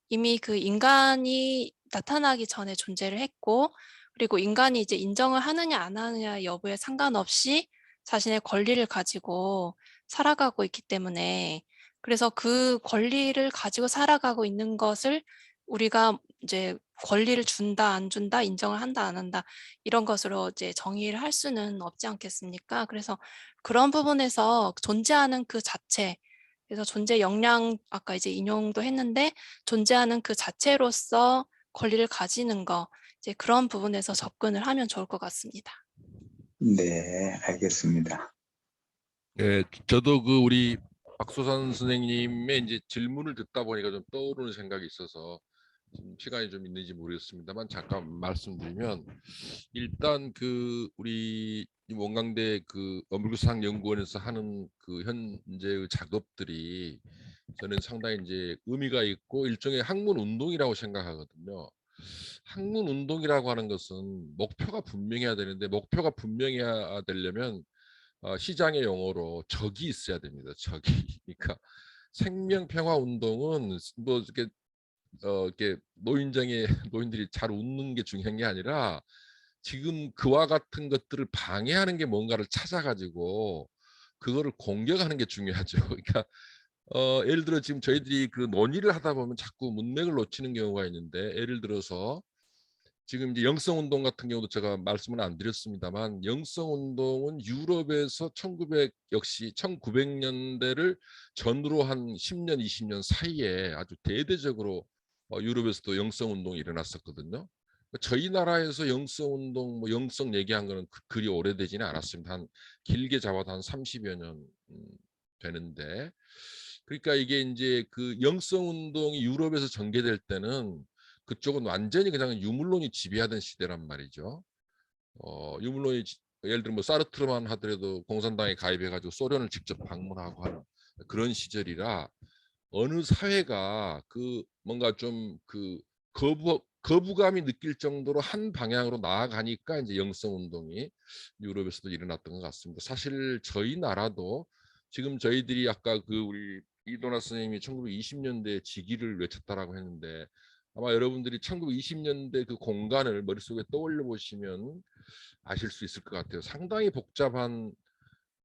이미 그 인간이 나타나기 전에 존재를 했고 그리고 인간이 이제 인정을 하느냐 안 하느냐 여부에 상관없이 자신의 권리를 가지고 살아가고 있기 때문에 그래서 그 권리를 가지고 살아가고 있는 것을 우리가 이제 권리를 준다 안 준다 인정을 한다 안 한다 이런 것으로 이제 정의를 할 수는 없지 않겠습니까? 그래서 그런 부분에서 존재하는 그 자체 그래서 존재 역량 아까 이제 인용도 했는데 존재하는 그 자체로서 권리를 가지는 거 이제 그런 부분에서 접근을 하면 좋을 것 같습니다. 네, 알겠습니다. 예, 저도 우리 박소산 선생님의 이제 질문을 듣다 보니까 좀 떠오르는 생각이 있어서 지금 시간이 좀 있는지 모르겠습니다만 잠깐 말씀드리면 일단 우리 원광대 원불교상 연구원에서 하는 현재의 작업들이 저는 상당히 이제 의미가 있고 일종의 학문 운동이라고 생각하거든요. 학문 운동이라고 하는 것은 목표가 분명해야 되는데 목표가 분명해야 되려면 시장의 용어로 적이 있어야 됩니다. 적이. 그러니까 생명평화 운동은 뭐 이렇게 노인들이 잘 웃는 게 중요한 게 아니라 지금 그와 같은 것들을 방해하는 게 뭔가를 찾아가지고 그거를 공격하는 게 중요하죠. 그러니까 예를 들어 지금 저희들이 논의를 하다 보면 자꾸 문맥을 놓치는 경우가 있는데 예를 들어서 지금 이제 영성운동 같은 경우도 제가 말씀은 안 드렸습니다만 영성운동은 유럽에서 역시 1900년대를 전후로 한 10년, 20년 사이에 아주 대대적으로 유럽에서도 영성운동이 일어났었거든요. 저희 나라에서 영성운동, 영성 얘기한 거는 그리 오래되지는 않았습니다. 길게 잡아도 한 30여 년 되는데 그러니까 이게 이제 영성운동이 유럽에서 전개될 때는 그쪽은 완전히 그냥 유물론이 지배하던 시대란 말이죠. 유물론이 예를 들면 사르트르만 하더라도 공산당에 가입해가지고 소련을 직접 방문하고 하는 그런 시절이라 어느 사회가 뭔가 좀 거부감이 느낄 정도로 한 방향으로 나아가니까 이제 영성운동이 유럽에서도 일어났던 것 같습니다. 사실 저희 나라도 지금 저희들이 아까 우리 이도나 선생님이 1920년대 직위를 외쳤다라고 했는데 아마 여러분들이 1920년대 그 공간을 머릿속에 떠올려 보시면 아실 수 있을 것 같아요. 상당히 복잡한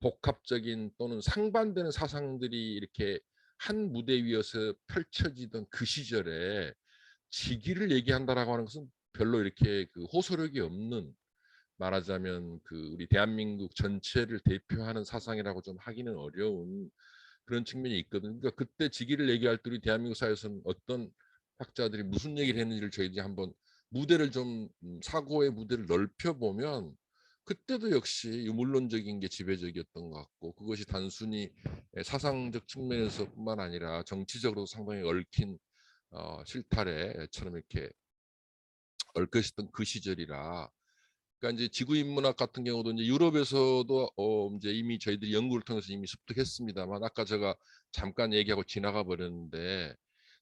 복합적인 또는 상반되는 사상들이 이렇게 한 무대 위에서 펼쳐지던 그 시절에 직위를 얘기한다라고 하는 것은 별로 이렇게 그 호소력이 없는, 말하자면 그 우리 대한민국 전체를 대표하는 사상이라고 좀 하기는 어려운 그런 측면이 있거든요. 그러니까 그때 직위를 얘기할 때 우리 대한민국 사회에서는 어떤 학자들이 무슨 얘기를 했는지를 저희들이 한번 무대를 좀 사고의 무대를 넓혀 보면 그때도 역시 유물론적인 게 지배적이었던 것 같고, 그것이 단순히 사상적 측면에서뿐만 아니라 정치적으로 상당히 얽힌 실타래처럼 이렇게 얽혀있던 그 시절이라, 그러니까 이제 지구인문학 같은 경우도 이제 유럽에서도 이제 이미 저희들이 연구를 통해서 이미 습득했습니다만, 아까 제가 잠깐 얘기하고 지나가 버렸는데,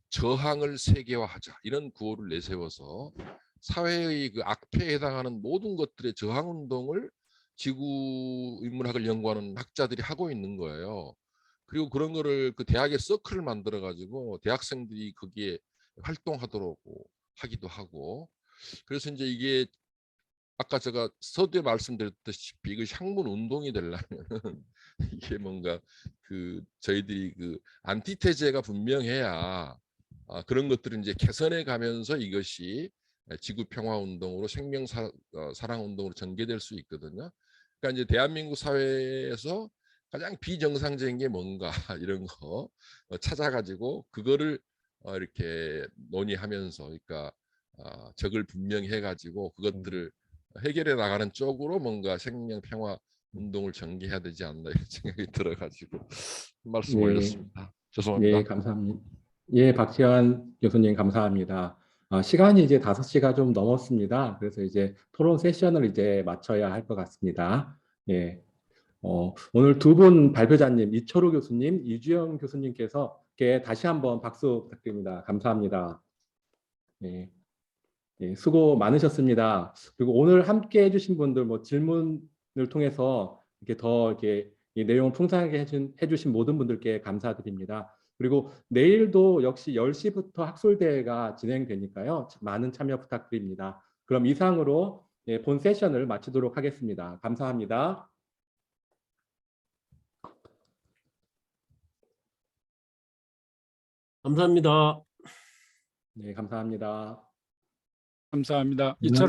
저항을 세계화하자 이런 구호를 내세워서 사회의 그 악폐에 해당하는 모든 것들의 저항 운동을 지구 인문학을 연구하는 학자들이 하고 있는 거예요. 그리고 그런 거를 그 대학의 서클을 만들어 가지고 대학생들이 거기에 활동하도록 하기도 하고, 그래서 이제 이게 아까 제가 서두에 말씀드렸다시피 이거 학문 운동이 되려면 이게 뭔가 그 저희들이 그 안티테제가 분명해야 그런 것들을 이제 개선해 가면서 이것이 지구 평화 운동으로 사랑 운동으로 전개될 수 있거든요. 그러니까 이제 대한민국 사회에서 가장 비정상적인 게 뭔가 이런 거 찾아가지고 그거를 이렇게 논의하면서, 그러니까 적을 분명히 해가지고 그것들을 해결해 나가는 쪽으로 뭔가 생명 평화 운동을 전개해야 되지 않나 이런 생각이 들어가지고 말씀 예. 올렸습니다. 죄송합니다. 예, 감사합니다. 예, 박시환 교수님 감사합니다. 시간이 이제 5시가 좀 넘었습니다. 그래서 이제 토론 세션을 이제 마쳐야 할 것 같습니다. 예, 오늘 두 분 발표자님, 이철우 교수님, 이주영 교수님께서 다시 한번 박수 부탁드립니다. 감사합니다. 예, 예, 수고 많으셨습니다. 그리고 오늘 함께 해주신 분들, 뭐 질문을 통해서 이렇게 더 이렇게 이 내용을 풍성하게 해주신 모든 분들께 감사드립니다. 그리고 내일도 역시 10시부터 학술대회가 진행되니까요. 많은 참여 부탁드립니다. 그럼 이상으로 본 세션을 마치도록 하겠습니다. 감사합니다. 감사합니다. 네, 감사합니다. 감사합니다. 이철호